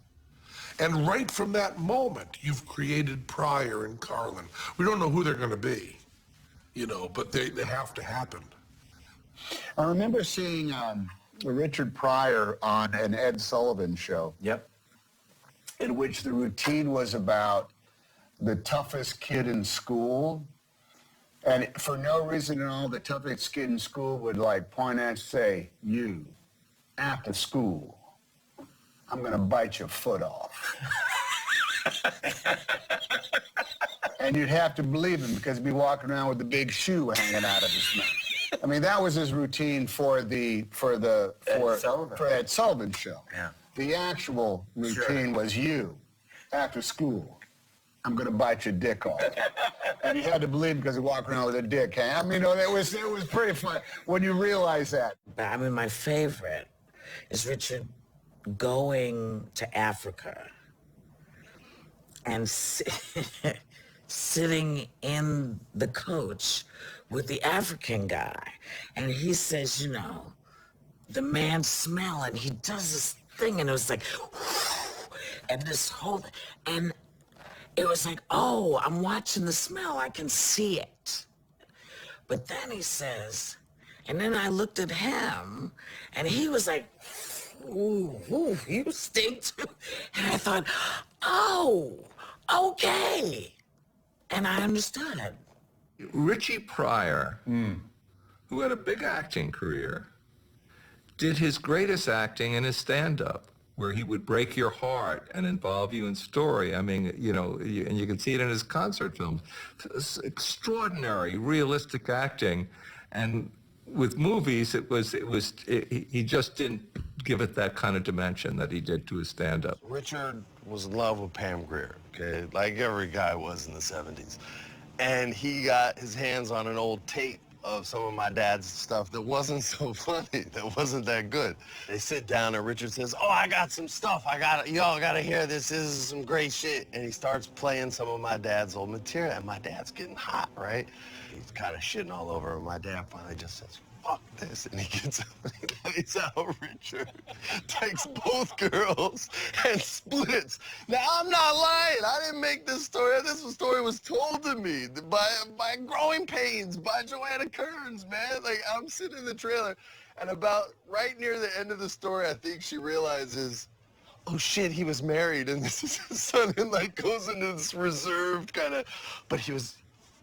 And right from that moment, you've created Pryor and Carlin. We don't know who they're going to be. You know, but they have to happen. I remember seeing Richard Pryor on an Ed Sullivan show. Yep. In which the routine was about the toughest kid in school. And for no reason at all, the toughest kid in school would like point at and say, you, after school, I'm going to bite your foot off. And you'd have to believe him because he'd be walking around with the big shoe hanging out of his mouth. I mean, that was his routine for Ed Sullivan show. Yeah. The actual routine was you, after school, I'm going to bite your dick off. And he had to believe because he walked around with a dick. I mean, you know, it was pretty fun when you realize that. I mean, my favorite is Richard going to Africa and sitting in the coach with the African guy. And he says, you know, the man smell, and he does this thing, and it was like, and this whole, and it was like, oh, I'm watching the smell, I can see it. But then he says, and then I looked at him, and he was like, ooh, you stink too. And I thought, oh, okay. And I understood. Richie Pryor, who had a big acting career, did his greatest acting in his stand-up, where he would break your heart and involve you in story. I mean, you know, and you can see it in his concert films. It's extraordinary, realistic acting. And with movies, he just didn't give it that kind of dimension that he did to his stand-up. Richard was in love with Pam Grier, okay, like every guy was in the 70s. And he got his hands on an old tape of some of my dad's stuff that wasn't so funny, that wasn't that good. They sit down and Richard says, oh, I got some stuff. Y'all gotta hear this. This is some great shit. And he starts playing some of my dad's old material, and my dad's getting hot, right? He's kind of shitting all over, and my dad finally just says, fuck this, and he gets up and he lays out Richard, takes both girls, and splits. Now, I'm not lying. I didn't make this story. This story was told to me by Growing Pains, by Joanna Kearns, man. Like, I'm sitting in the trailer, and about right near the end of the story, I think she realizes, oh shit, he was married, and this is his son, and like goes into this reserved kind of, but he was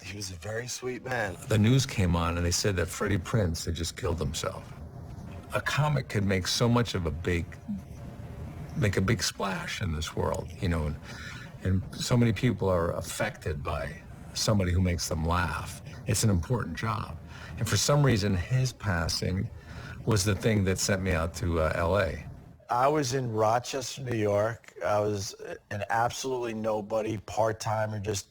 a very sweet man. The news came on and they said that Freddie Prinze had just killed himself. A comic could make so much of make a big splash in this world, you know, and so many people are affected by somebody who makes them laugh. It's an important job. And for some reason, his passing was the thing that sent me out to LA. I was in Rochester, New York. I was an absolutely nobody, part-timer, just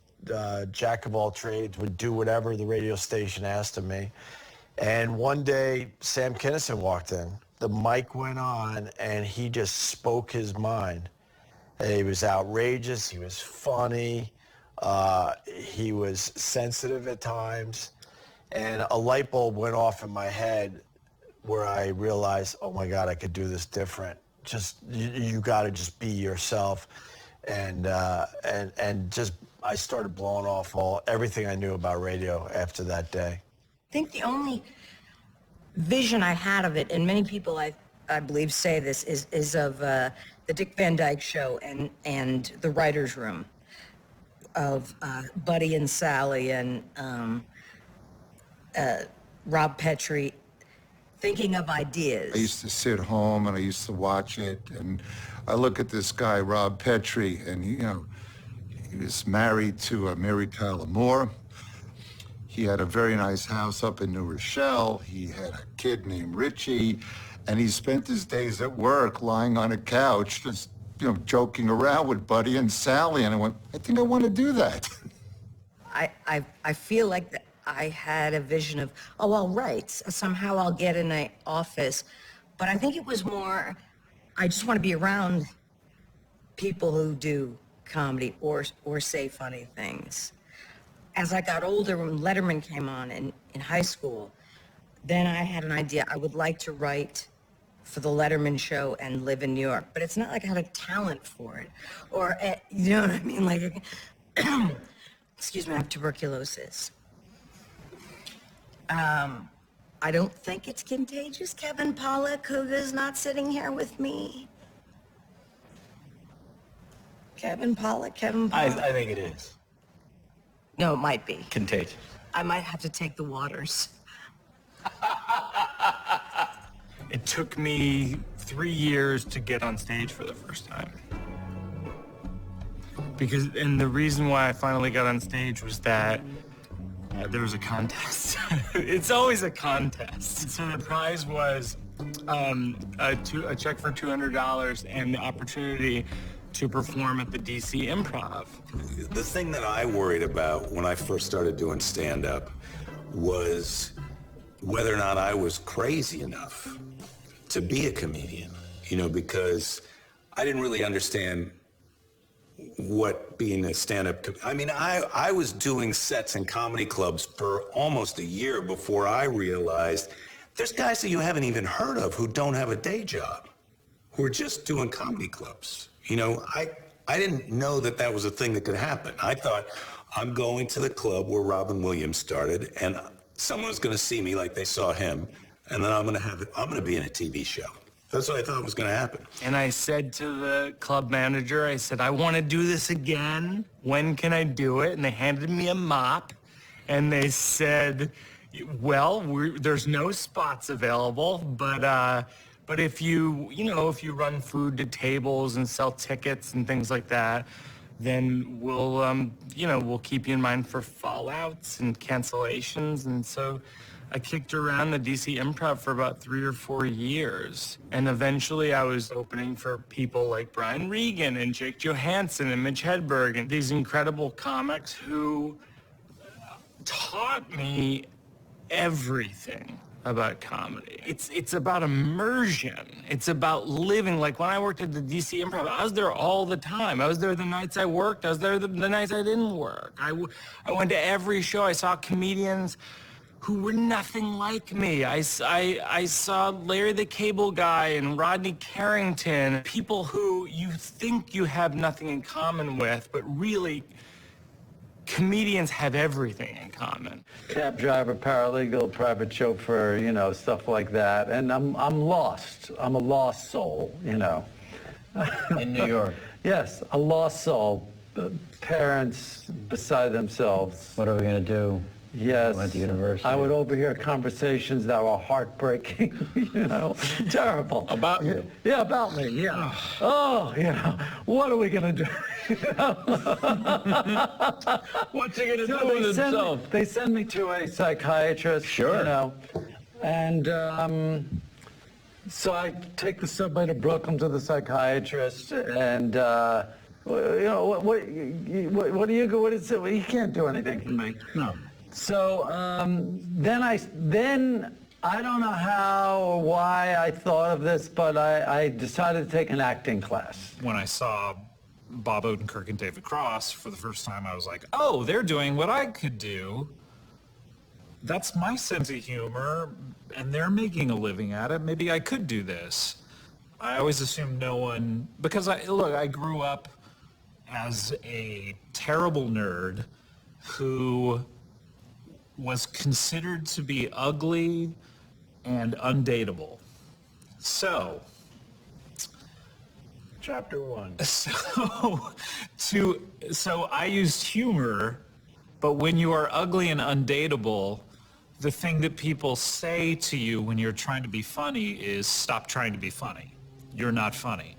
jack of all trades, would do whatever the radio station asked of me. And one day, Sam Kinison walked in. The mic went on, and he just spoke his mind. He was outrageous. He was funny. He was sensitive at times. And a light bulb went off in my head where I realized, oh, my God, I could do this different. Just, you got to just be yourself. And just, I started blowing off everything I knew about radio after that day. I think the only vision I had of it, and many people I believe say this, is of the Dick Van Dyke Show and the writer's room of Buddy and Sally and Rob Petrie thinking of ideas. I used to sit home and I used to watch it, and I look at this guy, Rob Petrie, and he was married to Mary Tyler Moore. He had a very nice house up in New Rochelle. He had a kid named Richie, and he spent his days at work lying on a couch, just joking around with Buddy and Sally. And I went, I think I want to do that. I feel like I had a vision of, oh, I'll write. Somehow I'll get in an office. But I think it was more, I just want to be around people who do comedy or say funny things. As I got older, when Letterman came on in high school, then I had an idea. I would like to write for the Letterman show and live in New York. But it's not like I had a talent for it. Or, you know what I mean? Like, excuse me, I have tuberculosis. I don't think it's contagious. Kevin Pollak, who is not sitting here with me. Kevin Pollak. I think it is. No, it might be. Contagious. I might have to take the waters. It took me 3 years to get on stage for the first time. And the reason why I finally got on stage was that there was a contest. It's always a contest. So the prize was a check for $200 and the opportunity to perform at the DC Improv. The thing that I worried about when I first started doing stand-up was whether or not I was crazy enough to be a comedian, because I didn't really understand what being a stand-up, I was doing sets in comedy clubs for almost a year before I realized there's guys that you haven't even heard of who don't have a day job, who are just doing comedy clubs. I didn't know that was a thing that could happen. I thought, I'm going to the club where Robin Williams started, and someone's going to see me like they saw him, and then I'm going to be in a TV show. That's what I thought was going to happen. And I said to the club manager, I said, I want to do this again. When can I do it? And they handed me a mop, and they said, well, there's no spots available, but if you run food to tables and sell tickets and things like that, then we'll keep you in mind for fallouts and cancellations. And so I kicked around the DC Improv for about 3 or 4 years. And eventually I was opening for people like Brian Regan and Jake Johansson and Mitch Hedberg and these incredible comics who taught me everything about comedy. It's about immersion. It's about living. Like when I worked at the DC Improv, I was there all the time. I was there the nights I worked. I was there the nights I didn't work. I went to every show. I saw comedians who were nothing like me. I saw Larry the Cable Guy and Rodney Carrington, people who you think you have nothing in common with, but really comedians have everything in common. Cab driver, paralegal, private chauffeur, you know, stuff like that. And I'm lost. I'm a lost soul, you know. In New York. Yes, a lost soul. Parents beside themselves. What are we going to do? Yes. At the university. I would overhear conversations that were heartbreaking, you know, terrible. About you? Yeah, about me, yeah. Oh, you know, what are we going to do? What's he going to do So with himself? They send me to a psychiatrist, Sure. you know, and so I take the subway to Brooklyn to the psychiatrist, and you know, what do you go? What is it? You can't do anything for me. No. So then I don't know how or why I thought of this, but I decided to take an acting class. When I saw Bob Odenkirk and David Cross for the first time, I was like, oh, they're doing what I could do. That's my sense of humor, and they're making a living at it. Maybe I could do this. I always assumed no one, because I grew up as a terrible nerd who was considered to be ugly and undateable. So, Chapter 1. So I used humor, but when you are ugly and undateable, the thing that people say to you when you're trying to be funny is stop trying to be funny. You're not funny.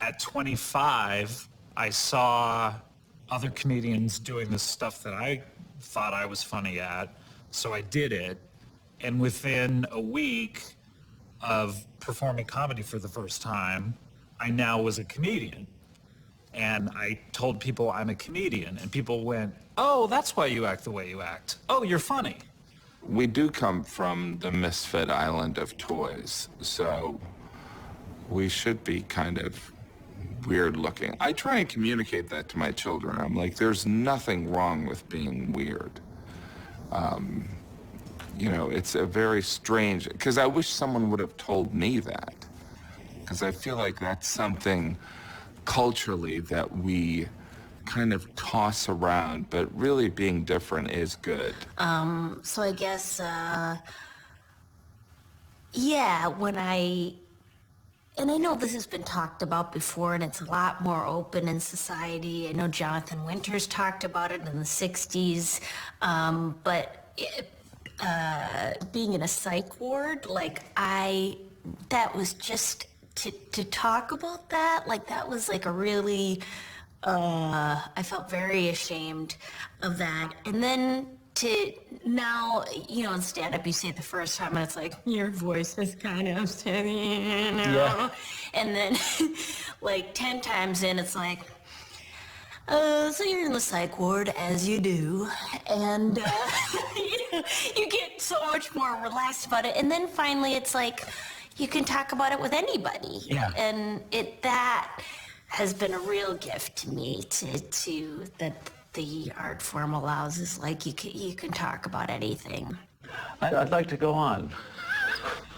At 25, I saw other comedians doing the stuff that I thought I was funny at, so I did it. And within a week of performing comedy for the first time, I now was a comedian. And I told people I'm a comedian, and people went, oh, that's why you act the way you act. Oh, you're funny. We do come from the misfit island of toys, so we should be kind of weird looking. I try and communicate that to my children. I'm like, there's nothing wrong with being weird. You know, it's a very strange, because I wish someone would have told me that, because I feel like that's something culturally that we kind of toss around, but really being different is good. So I guess, yeah, and I know this has been talked about before, and it's a lot more open in society. I know Jonathan Winters talked about it in the 60s, but being in a psych ward, that was just, to talk about that, that was a really, I felt very ashamed of that. And then to now, in stand-up, you say it the first time, and it's like, your voice is kind of steady, Yeah. And then, 10 times in, it's like, so you're in the psych ward, as you do, and you get so much more relaxed about it. And then finally, it's like, you can talk about it with anybody. Yeah. And that has been a real gift to me, to that the art form allows, is you can talk about anything. I'd like to go on.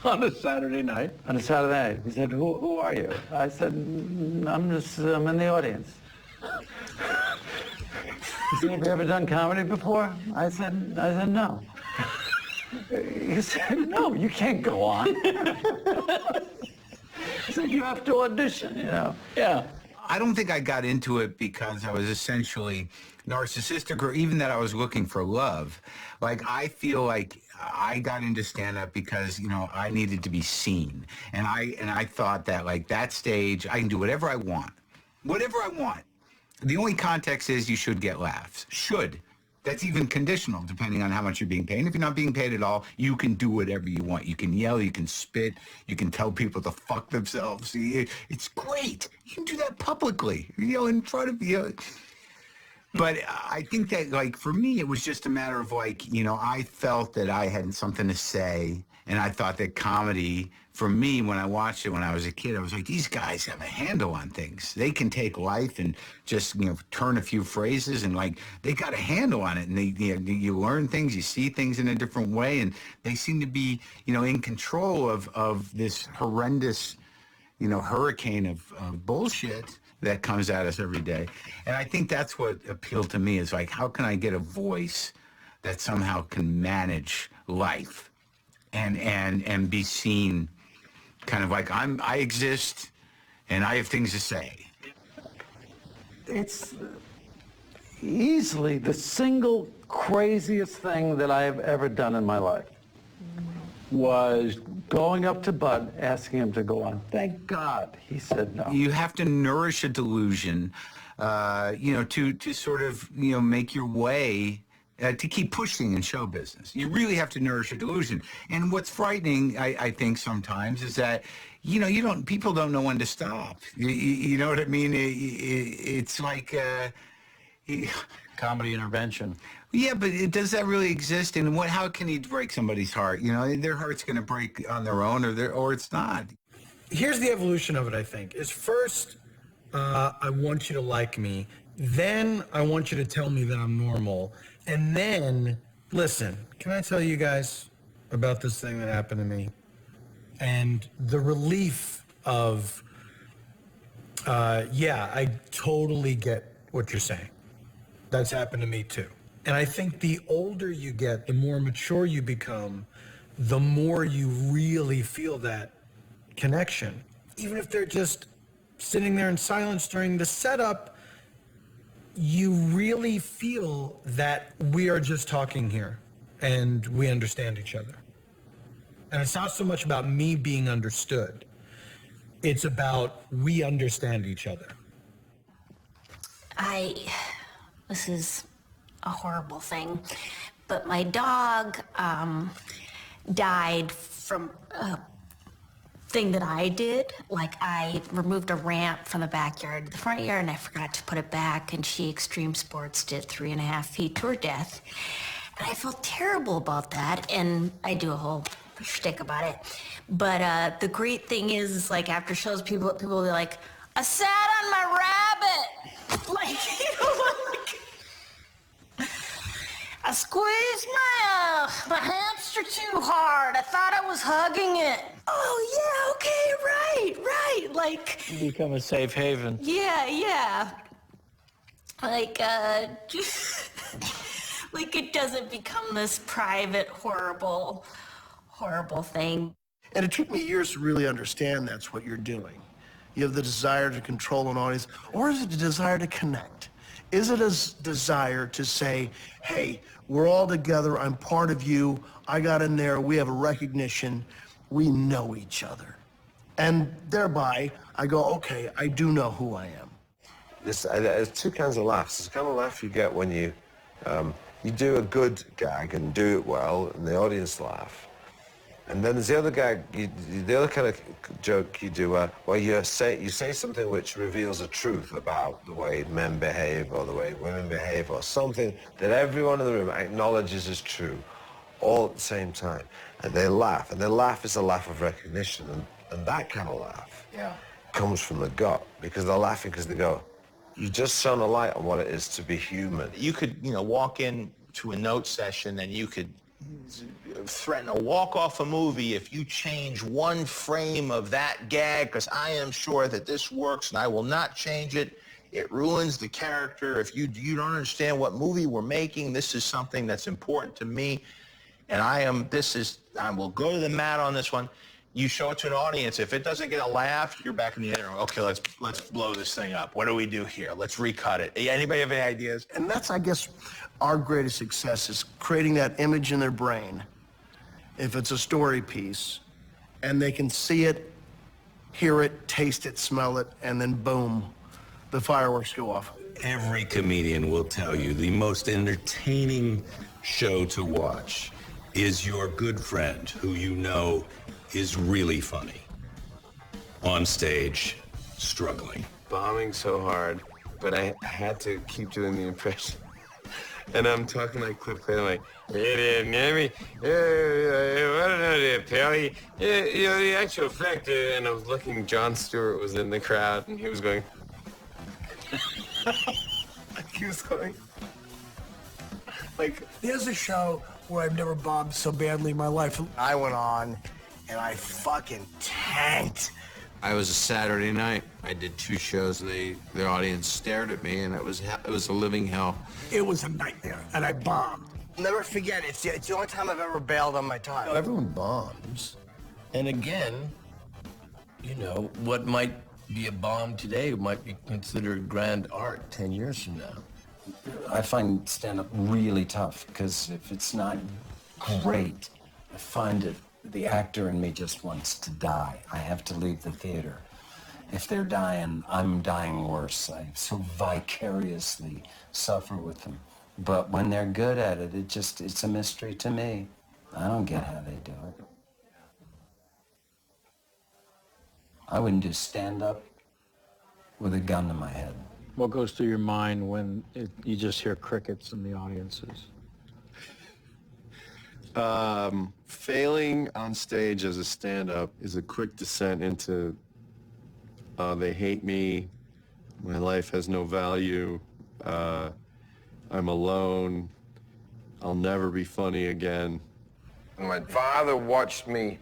On a Saturday night? On a Saturday night. He said, who are you? I said, I'm in the audience. He said, have you ever done comedy before? I said, no. He said, no, you can't go on. He said, you have to audition, Yeah. I don't think I got into it because I was essentially narcissistic or even that I was looking for love. I feel like I got into stand-up because, I needed to be seen. And I thought that, that stage, I can do whatever I want. Whatever I want. The only context is you should get laughs. Should. That's even conditional, depending on how much you're being paid. And if you're not being paid at all, you can do whatever you want. You can yell, you can spit, you can tell people to fuck themselves. It's great. You can do that publicly, in front of you. But I think that, like, for me, it was just a matter of, like, I felt that I had something to say, and I thought that comedy, for me, when I watched it when I was a kid, I was like, these guys have a handle on things. They can take life and just, turn a few phrases, and, like, they got a handle on it. And you learn things, you see things in a different way, and they seem to be, in control of this horrendous, hurricane of bullshit that comes at us every day. And I think that's what appealed to me, is like, how can I get a voice that somehow can manage life and be seen kind of like I exist and I have things to say. It's easily the single craziest thing that I have ever done in my life was going up to Bud, asking him to go on. Thank God he said no. You have to nourish a delusion, to sort of, make your way, to keep pushing in show business. You really have to nourish a delusion. And what's frightening, I think sometimes, is that, people don't know when to stop. You know what I mean? It's like... comedy intervention. Yeah, but does that really exist? And how can he break somebody's heart? Their heart's going to break on their own, or it's not. Here's the evolution of it, I think, is first, I want you to like me. Then I want you to tell me that I'm normal. And then, listen, can I tell you guys about this thing that happened to me? And the relief of, I totally get what you're saying. That's happened to me too. And I think the older you get, the more mature you become, the more you really feel that connection. Even if they're just sitting there in silence during the setup, you really feel that we are just talking here and we understand each other. And it's not so much about me being understood. It's about we understand each other. This is a horrible thing, but my dog died from a thing that I did. Like, I removed a ramp from the backyard to the front yard, and I forgot to put it back, and she extreme sportsed it 3.5 feet to her death. And I felt terrible about that, and I do a whole shtick about it. But the great thing is, like, after shows, people will be like, I sat on my rabbit. Like, I squeezed my hamster too hard. I thought I was hugging it. Oh, yeah, okay, right. Like... Become a safe haven. Yeah. Like, like, it doesn't become this private, horrible thing. And it took me years to really understand that's what you're doing. You have the desire to control an audience, or is it the desire to connect? Is it a desire to say, hey, we're all together, I'm part of you, I got in there, we have a recognition, we know each other. And thereby, I go, okay, I do know who I am. There's two kinds of laughs. There's the kind of laugh you get when you do a good gag and do it well, and the audience laugh. And then there's the other gag, the other kind of joke you do where you say something which reveals a truth about the way men behave or the way women behave or something that everyone in the room acknowledges as true all at the same time. And they laugh. And their laugh is a laugh of recognition. And that kind of laugh comes from the gut, because they're laughing because they go, you just shone a light on what it is to be human. You could, walk in to a note session and you could threaten to walk off a movie if you change one frame of that gag, because I am sure that this works and I will not change it. It ruins the character. If you don't understand what movie we're making, this is something that's important to me, and I will go to the mat on this one. You show it to an audience. If it doesn't get a laugh, you're back in the air. Okay, let's blow this thing up. What do we do here? Let's recut it. Anybody have any ideas? And that's, I guess, our greatest success is creating that image in their brain, if it's a story piece, and they can see it, hear it, taste it, smell it, and then boom, the fireworks go off. Every comedian will tell you the most entertaining show to watch is your good friend who you know is really funny on stage, struggling. Bombing so hard, but I had to keep doing the impression. And I'm talking like Cliff Clay, like, hey there, Mammy, what there, Pally? The actual fact, and I was looking, Jon Stewart was in the crowd, and he was going, He was going, like, there's a show where I've never bombed so badly in my life. I went on, and I fucking tanked. I was a Saturday night. I did 2 shows, and the audience stared at me, and it was a living hell. It was a nightmare, and I bombed. Never forget, it's the only time I've ever bailed on my time. Everyone bombs. And again, you know, what might be a bomb today might be considered grand art 10 years from now. I find stand-up really tough because if it's not great, I find it, the actor in me just wants to die. I have to leave the theater. If they're dying, I'm dying worse. I so vicariously suffer with them. But when they're good at it, it's a mystery to me. I don't get how they do it. I wouldn't do stand-up with a gun to my head. What goes through your mind when you just hear crickets in the audiences? Failing on stage as a stand-up is a quick descent into they hate me, my life has no value, I'm alone, I'll never be funny again. My father watched me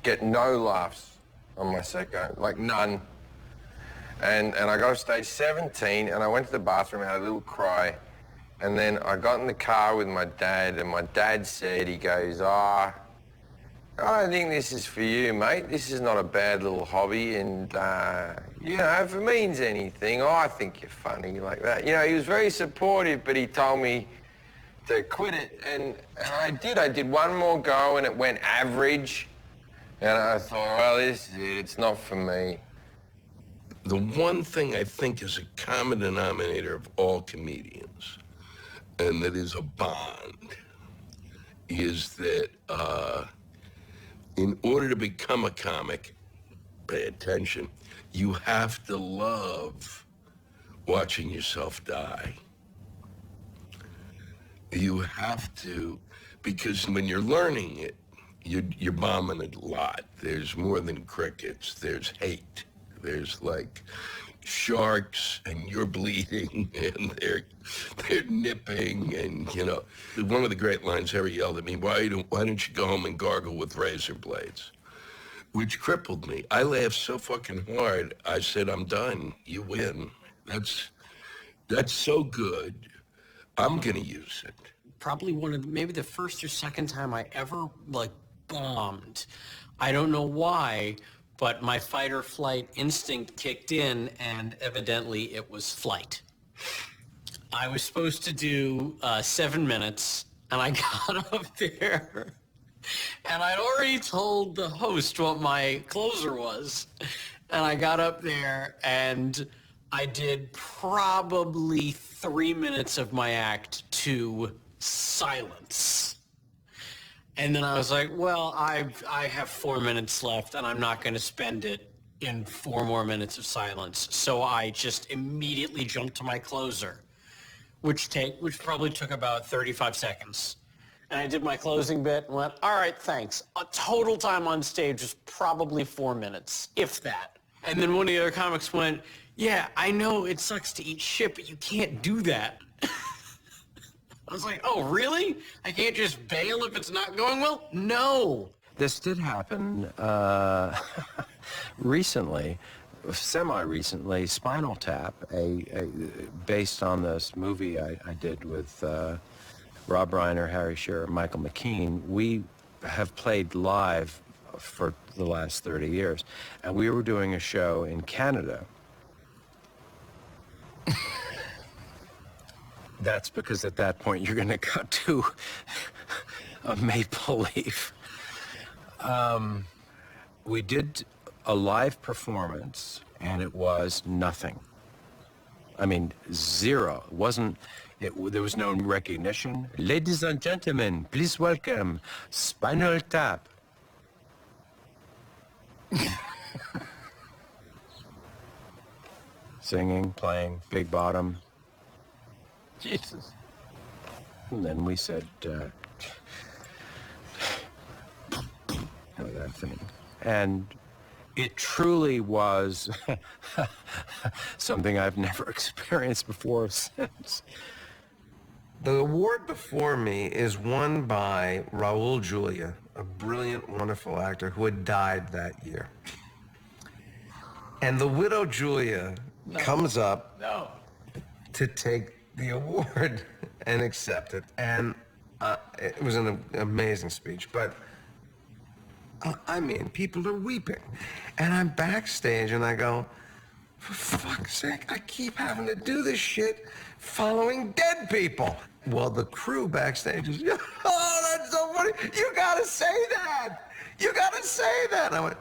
get no laughs on my set go, like none. And I got to stage 17 and I went to the bathroom and had a little cry. And then I got in the car with my dad and my dad said, he goes, I don't think this is for you, mate. This is not a bad little hobby and, you know, if it means anything, I think you're funny like that. You know, he was very supportive, but he told me to quit it. And I did. I did one more go and it went average. And I thought, well, this is it. It's not for me. The one thing I think is a common denominator of all comedians, and that is a bond, is that in order to become a comic, pay attention, you have to love watching yourself die. You have to, because when you're learning it, you're bombing it a lot. There's more than crickets, there's hate. There's like sharks and you're bleeding and they're nipping and, you know. One of the great lines Harry yelled at me, why don't you go home and gargle with razor blades? Which crippled me. I laughed so fucking hard, I said, I'm done, you win. That's so good, I'm gonna use it. Probably maybe the first or second time I ever like bombed. I don't know why, but my fight or flight instinct kicked in and evidently it was flight. I was supposed to do 7 minutes and I got up there and I'd already told the host what my closer was. And I got up there and I did probably 3 minutes of my act to silence. And then I was like, well, I have 4 minutes left and I'm not going to spend it in 4 more minutes of silence. So I just immediately jumped to my closer, which probably took about 35 seconds. And I did my closing bit and went, all right, thanks. Total time on stage was probably 4 minutes, if that. And then one of the other comics went, yeah, I know it sucks to eat shit, but you can't do that. I was like, oh, really? I can't just bail if it's not going well? No. This did happen recently, semi-recently, Spinal Tap, based on this movie I did with Rob Reiner, Harry Shearer, Michael McKean. We have played live for the last 30 years, and we were doing a show in Canada. That's because at that point you're going to cut to a maple leaf. We did a live performance and it was nothing. I mean, zero. There was no recognition. Ladies and gentlemen, please welcome Spinal Tap. Singing, playing, Big Bottom. Jesus. And then we said, that thing. And it truly was something I've never experienced before or since. The award before me is won by Raul Julia, a brilliant, wonderful actor who had died that year. And the widow Julia comes up to take the award and accept it. And it was an amazing speech, but I mean, people are weeping. And I'm backstage and I go, for fuck's sake, I keep having to do this shit following dead people. Well, the crew backstage is, oh, that's so funny. You gotta say that. You gotta say that. And I went,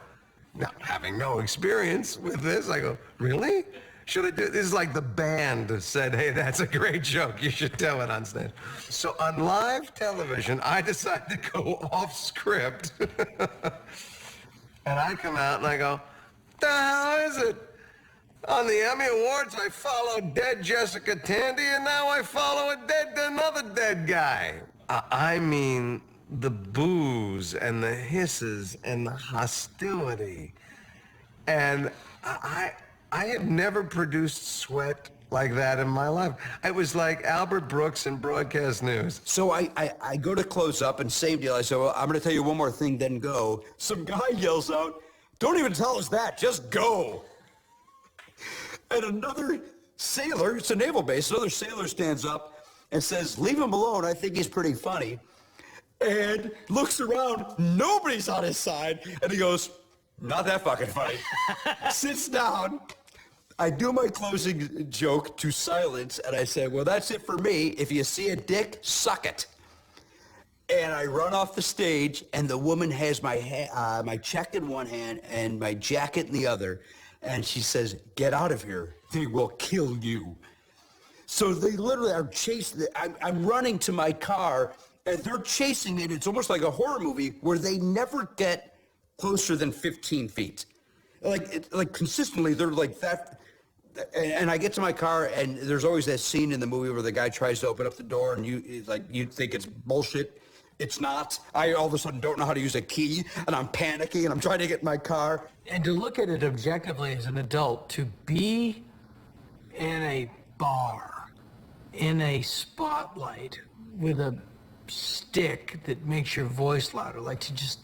now, having no experience with this, I go, really? Should I do this? Is like the band said, hey, that's a great joke. You should tell it on stage. So on live television, I decided to go off script. And I come out and I go, the hell is it? On the Emmy Awards, I followed dead Jessica Tandy, and now I follow another dead guy. I mean, the boos and the hisses and the hostility. And I have never produced sweat like that in my life. It was like Albert Brooks in broadcast news. So I go to close up and same deal. I say, well, I'm going to tell you one more thing, then go. Some guy yells out, don't even tell us that, just go. And another sailor, it's a naval base, another sailor stands up and says, leave him alone, I think he's pretty funny. And looks around, nobody's on his side, and he goes, not that fucking funny. Sits down. I do my closing joke to silence, and I say, well, that's it for me. If you see a dick, suck it. And I run off the stage, and the woman has my check in one hand and my jacket in the other, and she says, get out of here. They will kill you. So they literally are chasing, I'm running to my car, and they're chasing me, and it's almost like a horror movie where they never get closer than 15 feet. Like consistently, they're like that. And I get to my car, and there's always that scene in the movie where the guy tries to open up the door, and you think it's bullshit. It's not. I all of a sudden don't know how to use a key, and I'm panicking, and I'm trying to get in my car. And to look at it objectively as an adult, to be in a bar, in a spotlight with a stick that makes your voice louder, like to just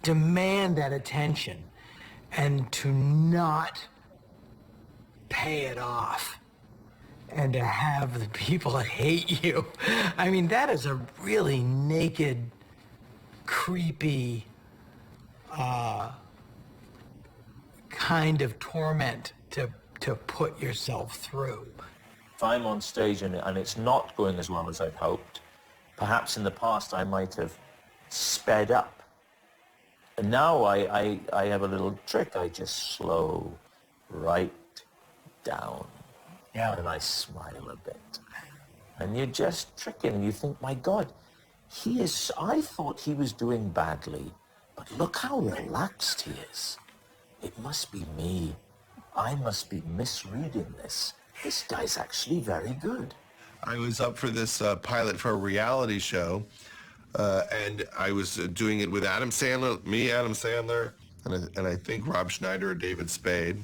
demand that attention and to not pay it off and to have the people hate you. I mean, that is a really naked, creepy kind of torment to put yourself through. If I'm on stage and it's not going as well as I'd hoped, perhaps in the past I might have sped up. And now I have a little trick. I just slow right down. Yeah. And I smile a bit. And you're just tricking and you think, my God, I thought he was doing badly, but look how relaxed he is. It must be me. I must be misreading this. This guy's actually very good. I was up for this pilot for a reality show, and I was doing it with Adam Sandler, Adam Sandler, and I think Rob Schneider or David Spade.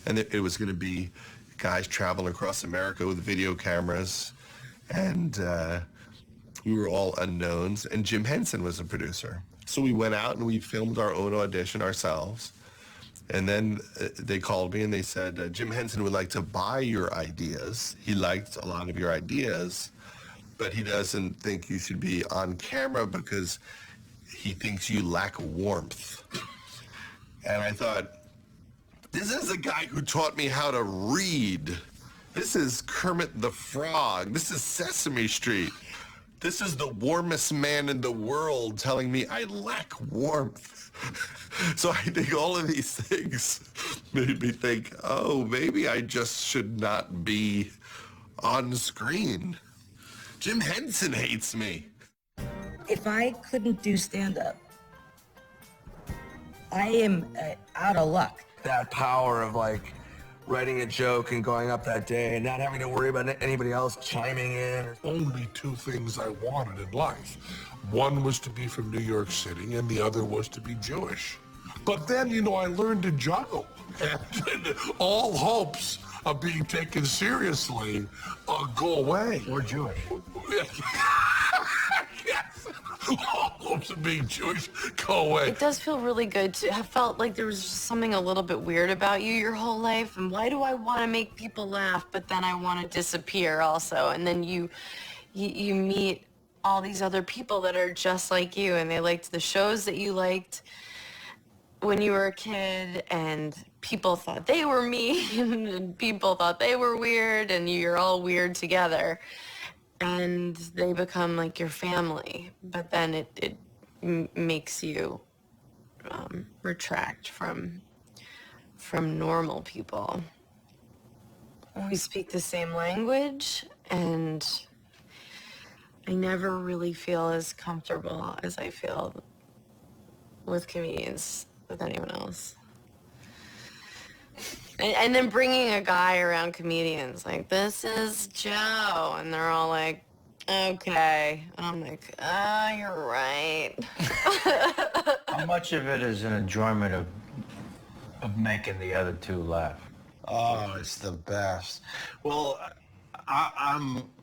And it was going to be guys traveling across America with video cameras, and we were all unknowns, and Jim Henson was a producer. So we went out and we filmed our own audition ourselves. And then they called me and they said, Jim Henson would like to buy your ideas. He liked a lot of your ideas, but he doesn't think you should be on camera because he thinks you lack warmth. And I thought, this is a guy who taught me how to read. This is Kermit the Frog. This is Sesame Street. This is the warmest man in the world telling me I lack warmth. So I think all of these things made me think, oh, maybe I just should not be on screen. Jim Henson hates me. If I couldn't do stand-up, I am out of luck. That power of like writing a joke and going up that day and not having to worry about anybody else chiming in. Only two things I wanted in life. One was to be from New York City and the other was to be Jewish. But then, I learned to juggle. And all hopes of being taken seriously go away. Or Jewish. Yes. All hopes of being Jewish go away. It does feel really good to have felt like there was just something a little bit weird about you your whole life. And why do I want to make people laugh, but then I want to disappear also? And then you meet all these other people that are just like you, and they liked the shows that you liked when you were a kid, and people thought they were mean, and people thought they were weird, and you're all weird together. And they become like your family, but then it makes you retract from normal people. We speak the same language, and I never really feel as comfortable as I feel with comedians, with anyone else. And then bringing a guy around comedians, like, this is Joe. And they're all like, okay. And I'm like, you're right. How much of it is an enjoyment of making the other two laugh? Oh, it's the best. Well,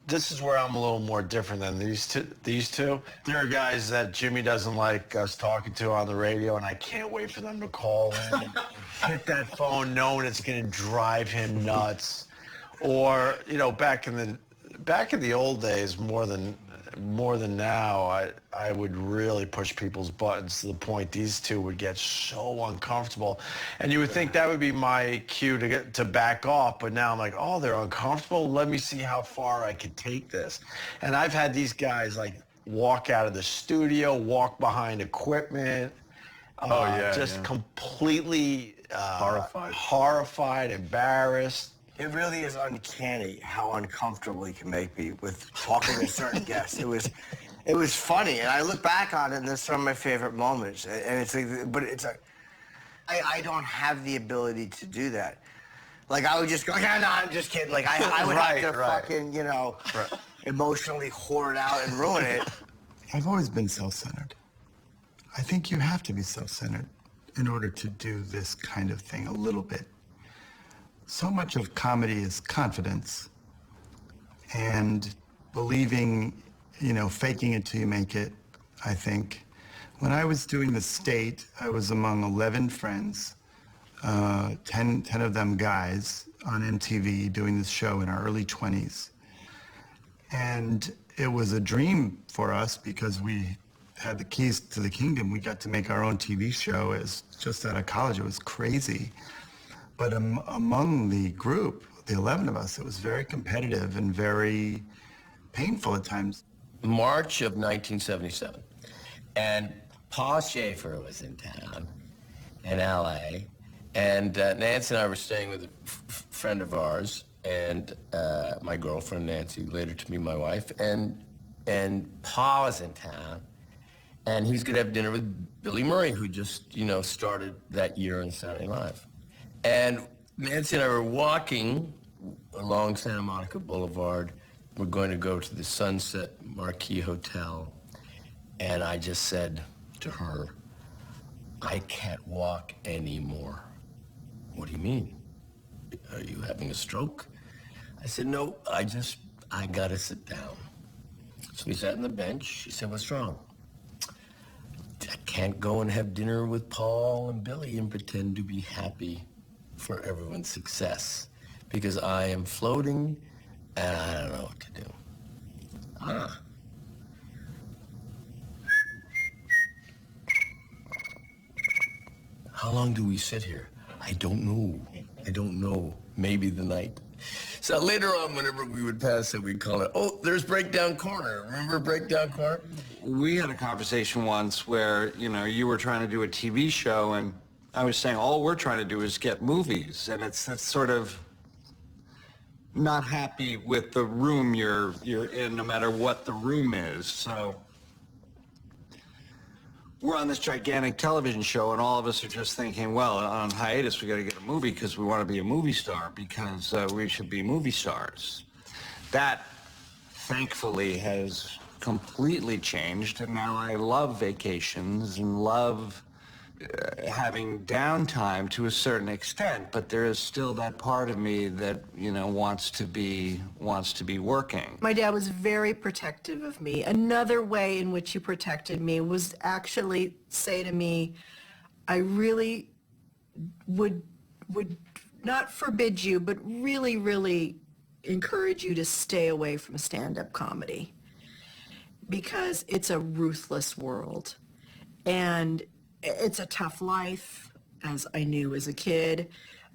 this is where I'm a little more different than these two. There are guys that Jimmy doesn't like us talking to on the radio, and I can't wait for them to call in and hit that phone knowing it's going to drive him nuts. Or, back in the old days, more than now, I would really push people's buttons to the point these two would get so uncomfortable. And you would think that would be my cue to back off, but now I'm like, oh, they're uncomfortable? Let me see how far I can take this. And I've had these guys like walk out of the studio, walk behind equipment, completely horrified, embarrassed. It really is uncanny how uncomfortable he can make me with talking to certain guests. It was funny, and I look back on it, and there's some of my favorite moments. And it's like, but it's like, I don't have the ability to do that. Like, I would just go, yeah, no, I'm just kidding. Like, I would have to fucking, emotionally whore it out and ruin it. I've always been self-centered. I think you have to be self-centered in order to do this kind of thing a little bit. So much of comedy is confidence and believing, faking it till you make it, I think. When I was doing The State, I was among 11 friends, 10 of them guys on MTV doing this show in our early 20s. And it was a dream for us because we had the keys to the kingdom. We got to make our own TV show as just out of college. It was crazy. But among the group, the 11 of us, it was very competitive and very painful at times. March of 1977, and Paul Schaefer was in town in LA, and Nancy and I were staying with a friend of ours, and my girlfriend Nancy, later to be my wife, and Paul was in town, and he was going to have dinner with Billy Murray, who just, started that year in Saturday Night Live. And Nancy and I were walking along Santa Monica Boulevard. We're going to go to the Sunset Marquis Hotel. And I just said to her, I can't walk anymore. What do you mean? Are you having a stroke? I said, no, I gotta sit down. So we sat on the bench. She said, what's wrong? I can't go and have dinner with Paul and Billy and pretend to be happy for everyone's success, because I am floating and I don't know what to do. How long do we sit here? I don't know. Maybe the night. So later on, whenever we would pass it, we'd call it, oh, there's Breakdown Corner. Remember Breakdown Corner? We had a conversation once where, you were trying to do a TV show, and I was saying all we're trying to do is get movies, and that's sort of not happy with the room you're in, no matter what the room is. So we're on this gigantic television show, and all of us are just thinking, well, on hiatus, we got to get a movie because we want to be a movie star, because we should be movie stars. That, thankfully, has completely changed, and now I love vacations and love having downtime to a certain extent, but there is still that part of me that wants to be working. My dad was very protective of me. Another way in which he protected me was actually say to me, I really would not forbid you, but really, really encourage you to stay away from stand-up comedy, because it's a ruthless world and it's a tough life, as I knew as a kid.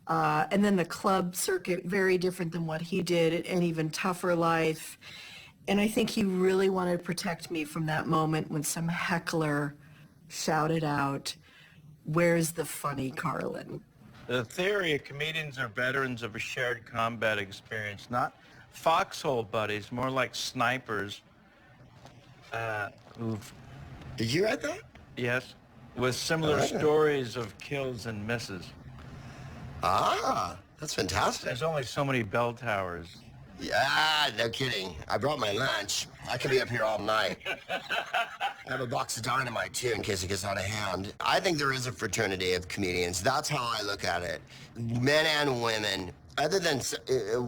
And then the club circuit, very different than what he did, an even tougher life. And I think he really wanted to protect me from that moment when some heckler shouted out, "Where's the funny Carlin?" The theory of comedians are veterans of a shared combat experience, not foxhole buddies, more like snipers who've... Did you write that? Yes. With similar stories of kills and misses. Ah, that's fantastic. There's only so many bell towers. Yeah, no kidding. I brought my lunch. I could be up here all night. I have a box of dynamite, too, in case it gets out of hand. I think there is a fraternity of comedians. That's how I look at it. Men and women, other than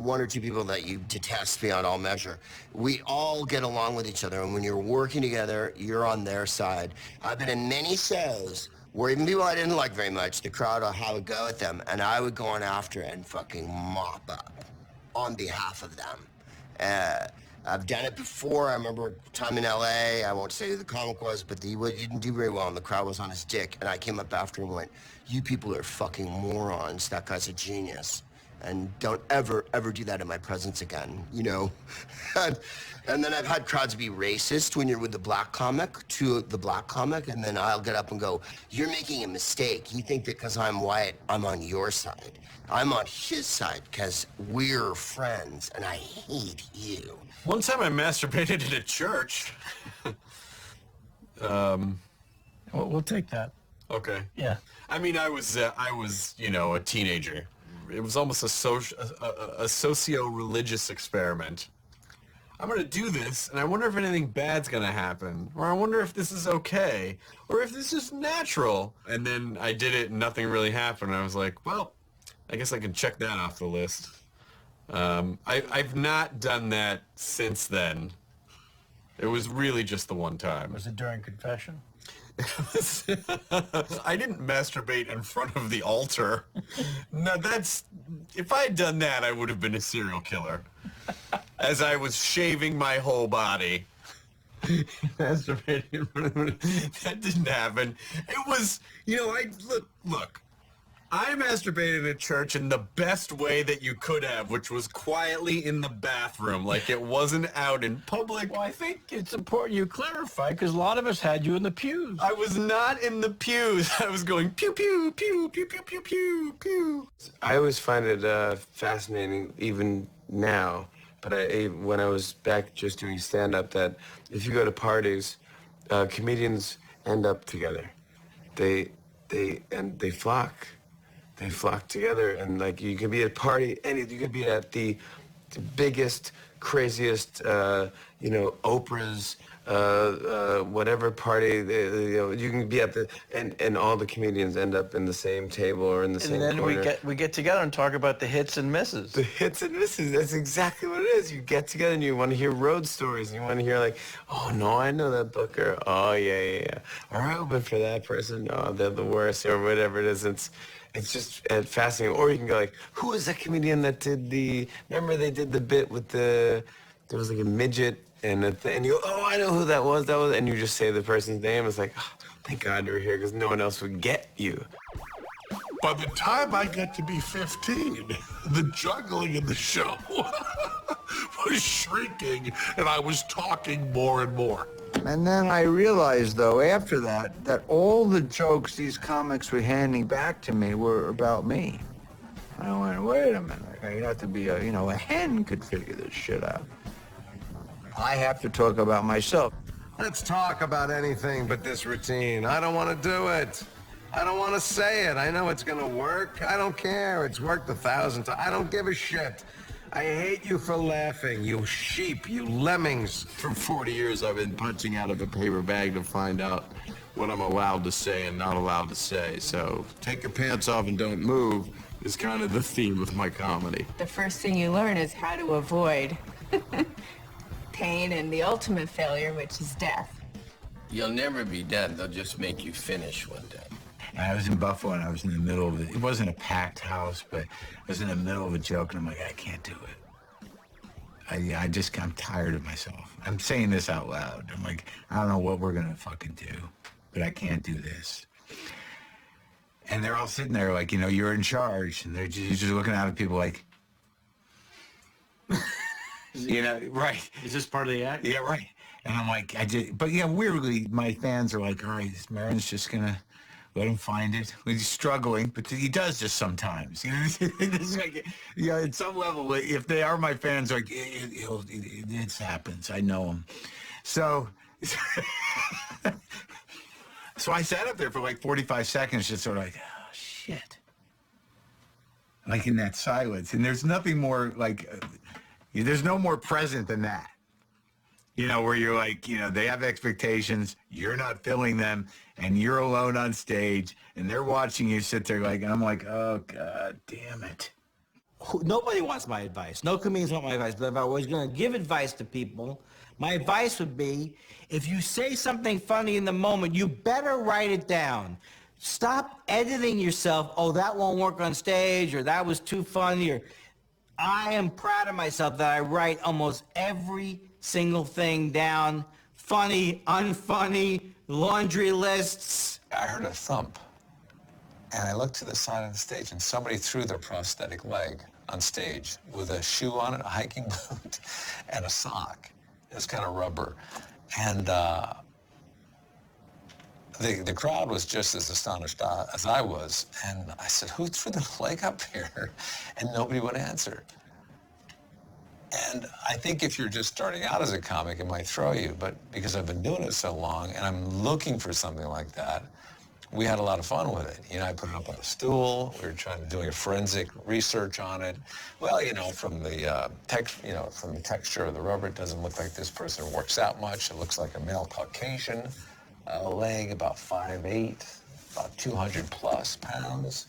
one or two people that you detest beyond all measure, we all get along with each other. And when you're working together, you're on their side. I've been in many shows where even people I didn't like very much, the crowd will have a go at them, and I would go on after and fucking mop up on behalf of them. I've done it before. I remember a time in LA, I won't say who the comic was, but he didn't do very well, and the crowd was on his dick, and I came up after him and went, "You people are fucking morons. That guy's a genius. And don't ever, ever do that in my presence again," And then I've had crowds be racist when you're with the black comic to the black comic, and then I'll get up and go, "You're making a mistake. You think that because I'm white, I'm on your side. I'm on his side because we're friends, and I hate you." One time I masturbated in a church. We'll take that. Okay. Yeah. I mean, I was a teenager. It was almost a socio-religious experiment. I'm going to do this, and I wonder if anything bad's going to happen, or I wonder if this is okay, or if this is natural. And then I did it, and nothing really happened. I was like, well, I guess I can check that off the list. I've not done that since then. It was really just the one time. Was it during confession? I didn't masturbate in front of the altar. No, if I had done that, I would have been a serial killer. As I was shaving my whole body. Masturbating in front of that didn't happen. It was, look. I masturbated in a church in the best way that you could have, which was quietly in the bathroom, like it wasn't out in public. Well, I think it's important you clarify, because a lot of us had you in the pews. I was not in the pews. I was going pew, pew, pew, pew, pew, pew, pew, pew. I always find it fascinating, even now, but when I was back just doing stand-up, that if you go to parties, comedians end up together. They flock. They flock together, and like you can be at a party, you could be at the biggest, craziest, Oprah's, whatever party, you can be at and all the comedians end up in the same table or in the same And then corner. we get together and talk about the hits and misses. The hits and misses, that's exactly what it is. You get together and you want to hear road stories, and you want to hear like, "Oh no, I know that booker. Oh yeah. Or I opened for that person. Oh, they're the worst," or whatever it is. It's just fascinating. Or you can go like, "Who was that comedian that did remember they did the bit with there was like a midget and and you go, oh, I know who that was, and you just say the person's name. It's like, oh, thank God you're here, because no one else would get you." By the time I got to be 15, the juggling in the show was shrinking, and I was talking more and more. And then I realized, though, after that, that all the jokes these comics were handing back to me were about me. I went, wait a minute, you have to be a hen could figure this shit out. I have to talk about myself. Let's talk about anything but this routine. I don't want to do it. I don't want to say it. I know it's going to work. I don't care. It's worked 1,000 times. I don't give a shit. I hate you for laughing, you sheep, you lemmings. For 40 years, I've been punching out of a paper bag to find out what I'm allowed to say and not allowed to say. So take your pants off and don't move is kind of the theme of my comedy. The first thing you learn is how to avoid pain and the ultimate failure, which is death. You'll never be dead. They'll just make you finish one day. I was in Buffalo and I was in the middle of it. It wasn't a packed house, but I was in the middle of a joke and I'm like, I can't do it. I'm tired of myself. I'm saying this out loud. I'm like, I don't know what we're gonna fucking do, but I can't do this. And they're all sitting there like, you're in charge. And they're just looking out at people like, right. Is this part of the act? Yeah, right. And I'm like, weirdly, my fans are like, all right, Maron's just gonna let him find it. He's struggling, but he does just sometimes. It's like, at some level, if they are my fans, like, it happens. I know him. So, so I sat up there for like 45 seconds, just sort of like, oh, shit. Like in that silence. And there's nothing more like, there's no more present than that. Where you're like, they have expectations, you're not filling them, and you're alone on stage, and they're watching you sit there like, and I'm like, oh, God damn it. Nobody wants my advice. No comedians want my advice. But if I was going to give advice to people, my advice would be, if you say something funny in the moment, you better write it down. Stop editing yourself. Oh, that won't work on stage, or that was too funny, or I am proud of myself that I write almost every single thing down. Funny, unfunny, laundry lists. I heard a thump, and I looked to the side of the stage, and somebody threw their prosthetic leg on stage with a shoe on it, a hiking boot, and a sock. It was kind of rubber. And the crowd was just as astonished as I was. And I said, who threw the leg up here? And nobody would answer. And I think if you're just starting out as a comic, it might throw you. But because I've been doing it so long and I'm looking for something like that, we had a lot of fun with it. I put it up on a stool. We were doing a forensic research on it. Well, from the from the texture of the rubber, it doesn't look like this person works out much. It looks like a male Caucasian leg, about 5'8", about 200 plus pounds.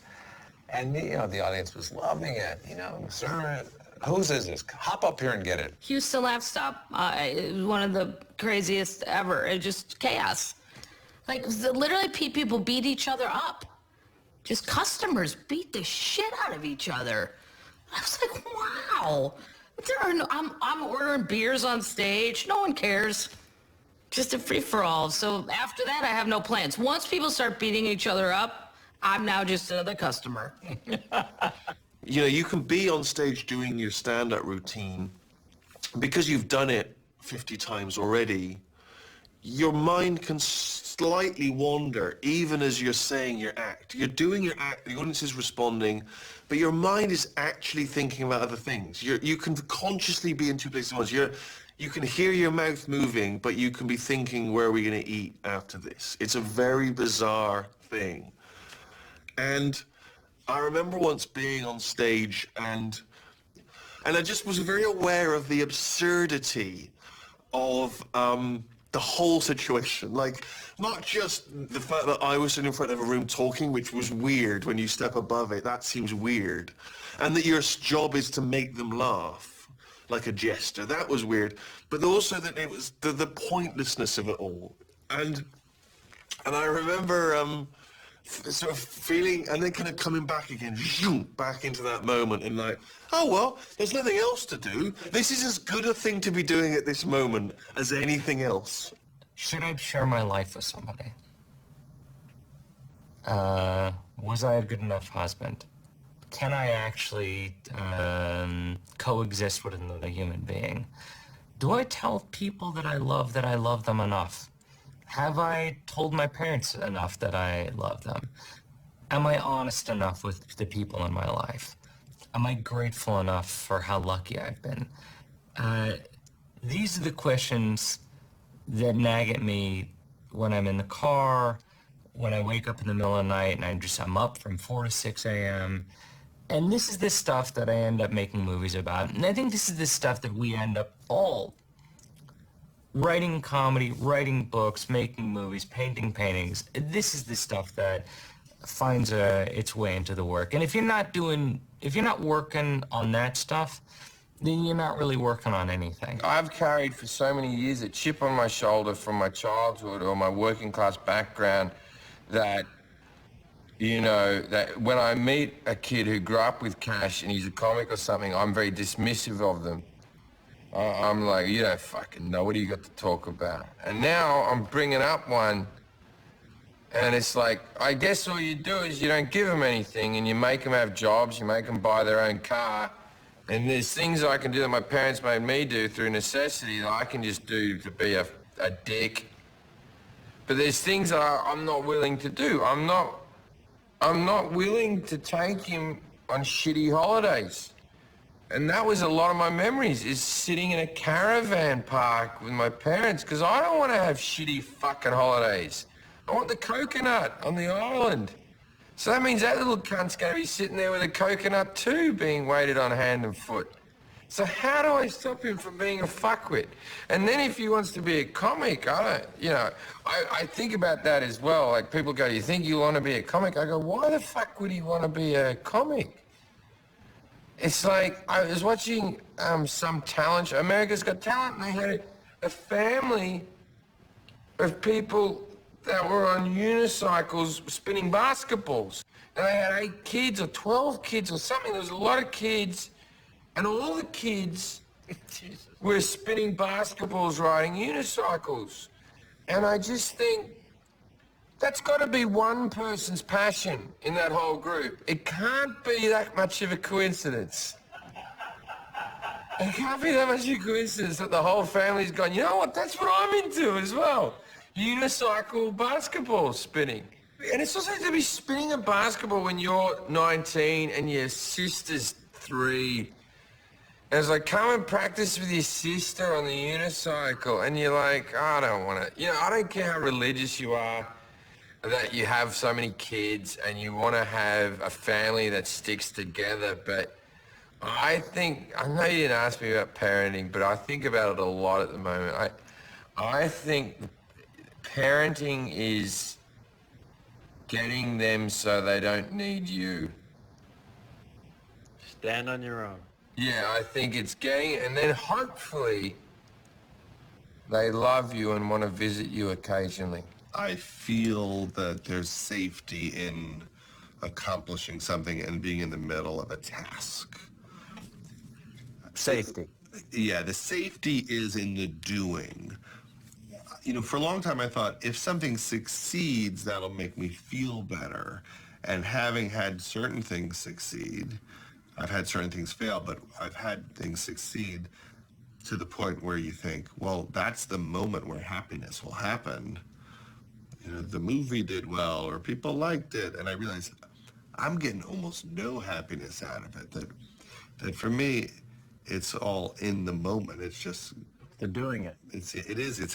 And the audience was loving it. Sir, whose is this? Hop up here and get it. Houston Laugh Stop. It was one of the craziest ever. It just chaos. Like, literally, people beat each other up. Just customers beat the shit out of each other. I was like, wow. I'm ordering beers on stage. No one cares. Just a free-for-all. So after that, I have no plans. Once people start beating each other up, I'm now just another customer. You can be on stage doing your stand-up routine. Because you've done it 50 times already, your mind can slightly wander even as you're saying your act. You're doing your act, the audience is responding, but your mind is actually thinking about other things. You can consciously be in two places at once. You can hear your mouth moving, but you can be thinking, where are we going to eat after this? It's a very bizarre thing. And I remember once being on stage and I just was very aware of the absurdity of the whole situation. Like, not just the fact that I was sitting in front of a room talking, which was weird when you step above it, that seems weird. And that your job is to make them laugh, like a jester, that was weird. But also that it was the pointlessness of it all. And I remember sort of feeling, and then kind of coming back again, back into that moment, and like, oh well, there's nothing else to do. This is as good a thing to be doing at this moment as anything else. Should I share my life with somebody? Was I a good enough husband? Can I actually coexist with another human being? Do I tell people that I love them enough? Have I told my parents enough that I love them? Am I honest enough with the people in my life? Am I grateful enough for how lucky I've been? These are the questions that nag at me when I'm in the car, when I wake up in the middle of the night and I'm up from 4 to 6 a.m. And this is the stuff that I end up making movies about. And I think this is the stuff that we end up all writing comedy, writing books, making movies, painting paintings. This is the stuff that finds its way into the work. And if you're not working on that stuff, then you're not really working on anything. I've carried for so many years a chip on my shoulder from my childhood or my working class background that, you know, that when I meet a kid who grew up with cash and he's a comic or something, I'm very dismissive of them. I'm like, you don't fucking know, what do you got to talk about? And now I'm bringing up one, and it's like, I guess all you do is you don't give them anything, and you make them have jobs, you make them buy their own car, and there's things I can do that my parents made me do through necessity that I can just do to be a dick. But there's things that I'm not willing to do. I'm not willing to take him on shitty holidays. And that was a lot of my memories, is sitting in a caravan park with my parents, because I don't want to have shitty fucking holidays. I want the coconut on the island. So that means that little cunt's going to be sitting there with a coconut too, being weighted on hand and foot. So how do I stop him from being a fuckwit? And then if he wants to be a comic, I think about that as well. Like, people go, you think you want to be a comic? I go, why the fuck would he want to be a comic? It's like, I was watching some talent show, America's Got Talent, and they had a family of people that were on unicycles spinning basketballs. And they had 8 kids or 12 kids or something. There was a lot of kids, and all the kids were spinning basketballs, riding unicycles. And I just think, that's got to be one person's passion in that whole group. It can't be that much of a coincidence. It can't be that much of a coincidence that the whole family's gone, you know what, that's what I'm into as well. Unicycle basketball spinning. And it's also to be spinning a basketball when you're 19 and your sister's 3. And it's like, come and practice with your sister on the unicycle. And you're like, I don't want to, I don't care how religious you are, that you have so many kids and you want to have a family that sticks together. But I think, I know you didn't ask me about parenting, but I think about it a lot at the moment. I think parenting is getting them so they don't need you. Stand on your own. Yeah, I think it's getting, and then hopefully they love you and want to visit you occasionally. I feel that there's safety in accomplishing something and being in the middle of a task. Safety. Yeah, the safety is in the doing. For a long time I thought, if something succeeds, that'll make me feel better. And having had certain things succeed, I've had certain things fail, but I've had things succeed to the point where you think, well, that's the moment where happiness will happen. The movie did well, or people liked it, and I realized I'm getting almost no happiness out of it. That for me, it's all in the moment. It's just they're doing it. It's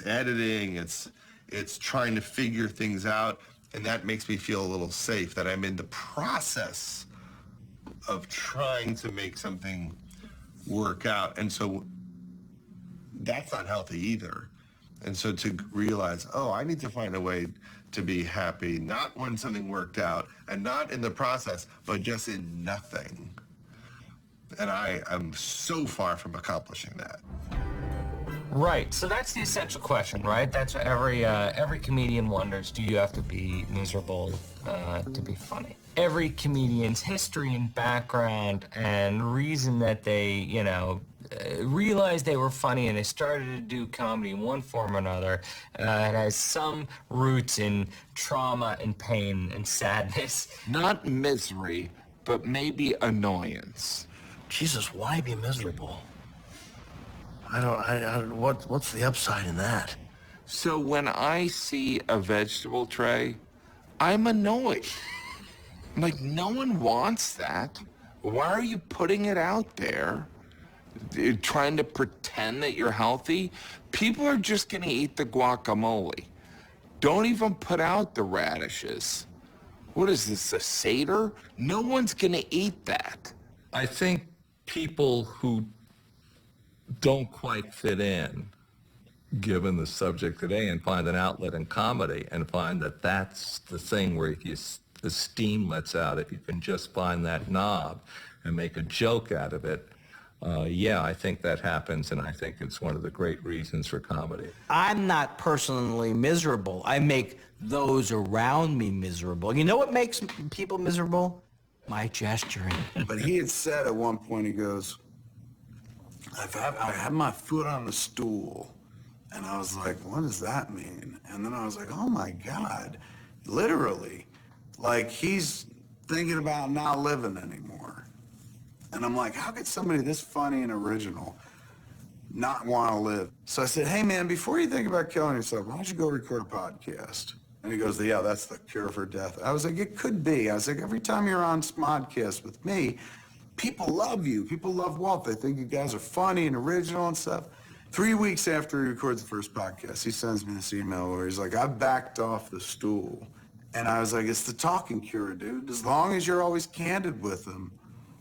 editing. It's trying to figure things out, and that makes me feel a little safe that I'm in the process of trying to make something work out, and so that's not healthy either. And so to realize, I need to find a way to be happy, not when something worked out, and not in the process, but just in nothing. And I am so far from accomplishing that. Right. So that's the essential question, right? That's what every comedian wonders. Do you have to be miserable to be funny? Every comedian's history and background and reason that they, realized they were funny and I started to do comedy in one form or another. It has some roots in trauma and pain and sadness. Not misery, but maybe annoyance. Jesus, why be miserable? What's the upside in that? So when I see a vegetable tray, I'm annoyed. Like, no one wants that. Why are you putting it out there? Trying to pretend that you're healthy? People are just gonna eat the guacamole. Don't even put out the radishes. What is this, a Seder? No one's gonna eat that. I think people who don't quite fit in, given the subject today, and find an outlet in comedy and find that that's the thing where if you, the steam lets out, if you can just find that knob and make a joke out of it, yeah, I think that happens, and I think it's one of the great reasons for comedy. I'm not personally miserable. I make those around me miserable. You know what makes people miserable? My gesturing. But he had said at one point, he goes, I had my foot on the stool. And I was like, what does that mean? And then I was like, oh my God, literally. Like, he's thinking about not living anymore. And I'm like, how could somebody this funny and original not want to live? So I said, hey man, before you think about killing yourself, why don't you go record a podcast? And he goes, yeah, that's the cure for death. I was like, it could be. I was like, every time you're on Smodcast with me, people love you. People love Walt. They think you guys are funny and original and stuff. 3 weeks after he records the first podcast, he sends me this email where he's like, I backed off the stool. And I was like, it's the talking cure, dude. As long as you're always candid with them,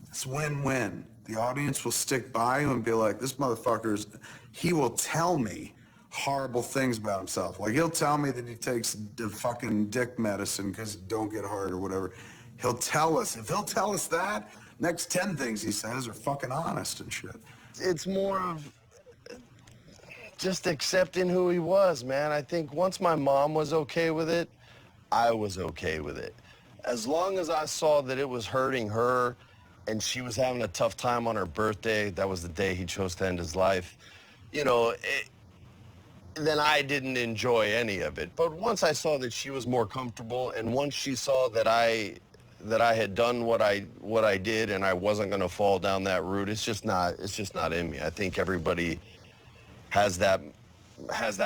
it's win-win. The audience will stick by you and be like, this motherfucker's, he will tell me horrible things about himself. Like, he'll tell me that he takes the fucking dick medicine because don't get hard or whatever. He'll tell us. If he'll tell us that, next 10 things he says are fucking honest and shit. It's more of just accepting who he was, man. I think once my mom was okay with it, I was okay with it. As long as I saw that it was hurting her and she was having a tough time on her birthday, that was the day he chose to end his life, you know, then I didn't enjoy any of it. But once I saw that she was more comfortable, and once she saw that I had done what I did and I wasn't going to fall down that route, it's just not in me. I think everybody has that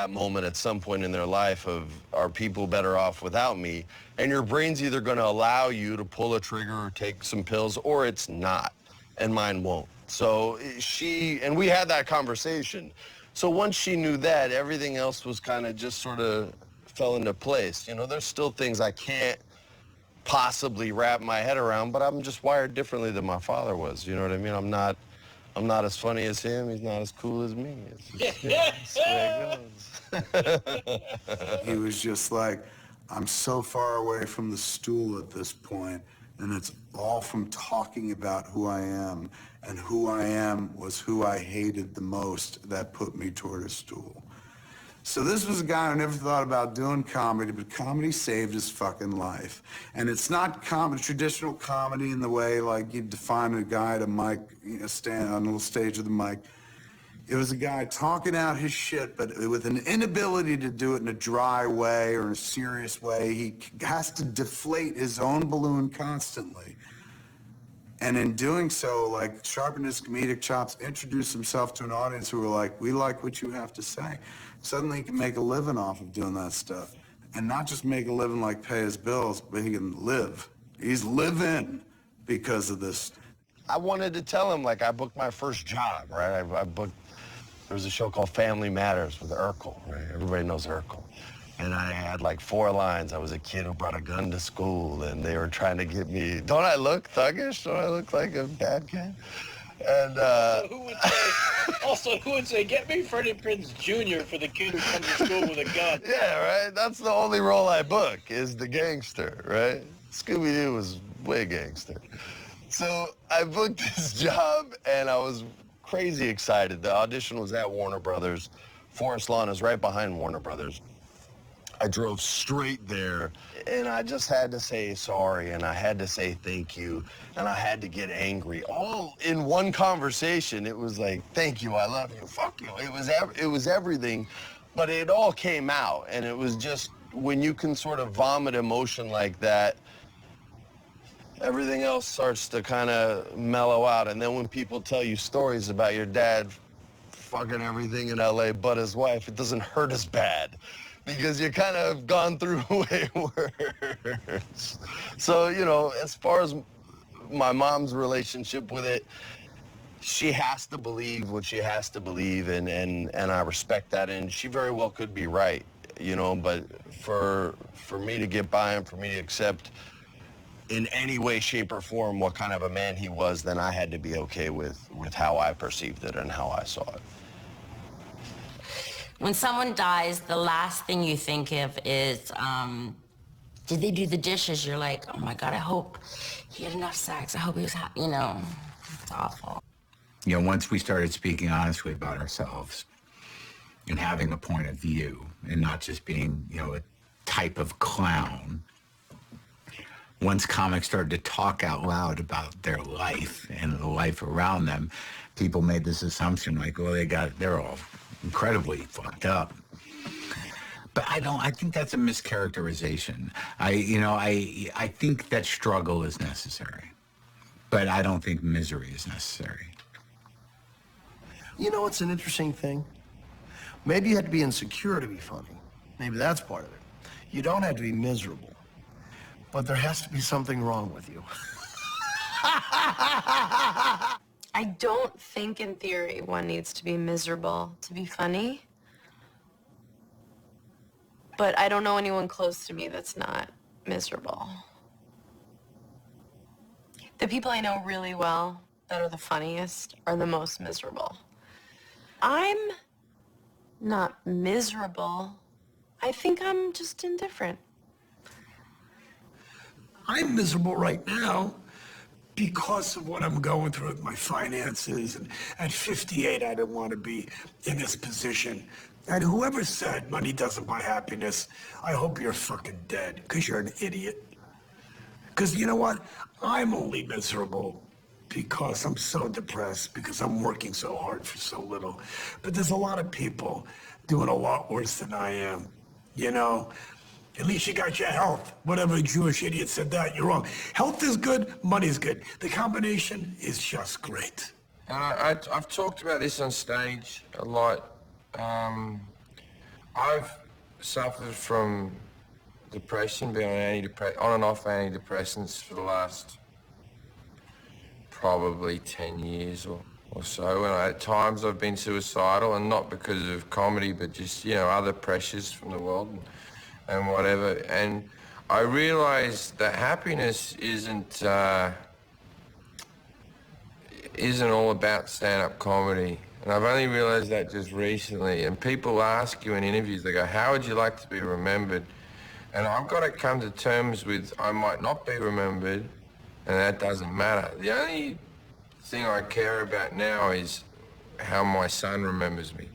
moment at some point in their life of, are people better off without me? And your brain's either going to allow you to pull a trigger or take some pills, or it's not, and mine won't. So and we had that conversation. So once she knew that, everything else was kind of just sort of fell into place. You know, there's still things I can't possibly wrap my head around, but I'm just wired differently than my father was. You know what I mean? I'm not as funny as him. He's not as cool as me. It's just, that's the way it goes. He was just like, I'm so far away from the stool at this point, and it's all from talking about who I am, and who I am was who I hated the most. That put me toward a stool. So this was a guy who never thought about doing comedy, but comedy saved his fucking life. And it's not traditional comedy in the way like you define a guy at a mic, stand on a little stage of the mic. It was a guy talking out his shit, but with an inability to do it in a dry way or in a serious way. He has to deflate his own balloon constantly. And in doing so, like, sharpen his comedic chops, introduce himself to an audience who were like, we like what you have to say. Suddenly he can make a living off of doing that stuff. And not just make a living like pay his bills, but he can live. He's living because of this. I wanted to tell him, like, I booked my first job, right? There was a show called Family Matters with Urkel, right? Everybody knows Urkel. And I had like 4 lines. I was a kid who brought a gun to school, and they were trying to get me, don't I look thuggish? Don't I look like a bad kid? And who would say, get me Freddie Prinze Jr. for the kid who comes to school with a gun? Yeah, right? That's the only role I book, is the gangster, right? Scooby-Doo was way gangster. So I booked this job, and I was crazy excited. The audition was at Warner Brothers. Forest Lawn is right behind Warner Brothers. I drove straight there, and I just had to say sorry, and I had to say thank you, and I had to get angry, all in one conversation. It was like, thank you, I love you, fuck you. It was everything, but it all came out, and it was just, when you can sort of vomit emotion like that, everything else starts to kind of mellow out. And then when people tell you stories about your dad fucking everything in LA but his wife, it doesn't hurt as bad because you kind of gone through way worse. So, you know, as far as my mom's relationship with it, she has to believe what she has to believe, and I respect that, and she very well could be right, you know, but for me to get by and for me to accept in any way, shape, or form what kind of a man he was, then I had to be okay with how I perceived it and how I saw it. When someone dies, the last thing you think of is, did they do the dishes? You're like, oh my God, I hope he had enough sex. I hope he was happy. You know, it's awful. You know, once we started speaking honestly about ourselves and having a point of view and not just being, you know, a type of clown, once comics started to talk out loud about their life and the life around them, people made this assumption like, well, they're all incredibly fucked up. But I think that's a mischaracterization. I think that struggle is necessary, but I don't think misery is necessary. You know, it's an interesting thing. Maybe you have to be insecure to be funny. Maybe that's part of it. You don't have to be miserable, but there has to be something wrong with you. I don't think in theory one needs to be miserable to be funny. But I don't know anyone close to me that's not miserable. The people I know really well that are the funniest are the most miserable. I'm not miserable. I think I'm just indifferent. I'm miserable right now because of what I'm going through with my finances. And at 58, I didn't want to be in this position. And whoever said money doesn't buy happiness, I hope you're fucking dead, because you're an idiot. Because you know what? I'm only miserable because I'm so depressed, because I'm working so hard for so little. But there's a lot of people doing a lot worse than I am, you know? At least you got your health. Whatever Jewish idiot said that, you're wrong. Health is good, money's good. The combination is just great. I've talked about this on stage a lot. I've suffered from depression, been on and off antidepressants for the last probably 10 years or so. And at times I've been suicidal, and not because of comedy, but just, you know, other pressures from the world and whatever. And I realized that happiness isn't all about stand-up comedy. And I've only realized that just recently. And people ask you in interviews, they go, how would you like to be remembered? And I've got to come to terms with, I might not be remembered, and that doesn't matter. The only thing I care about now is how my son remembers me.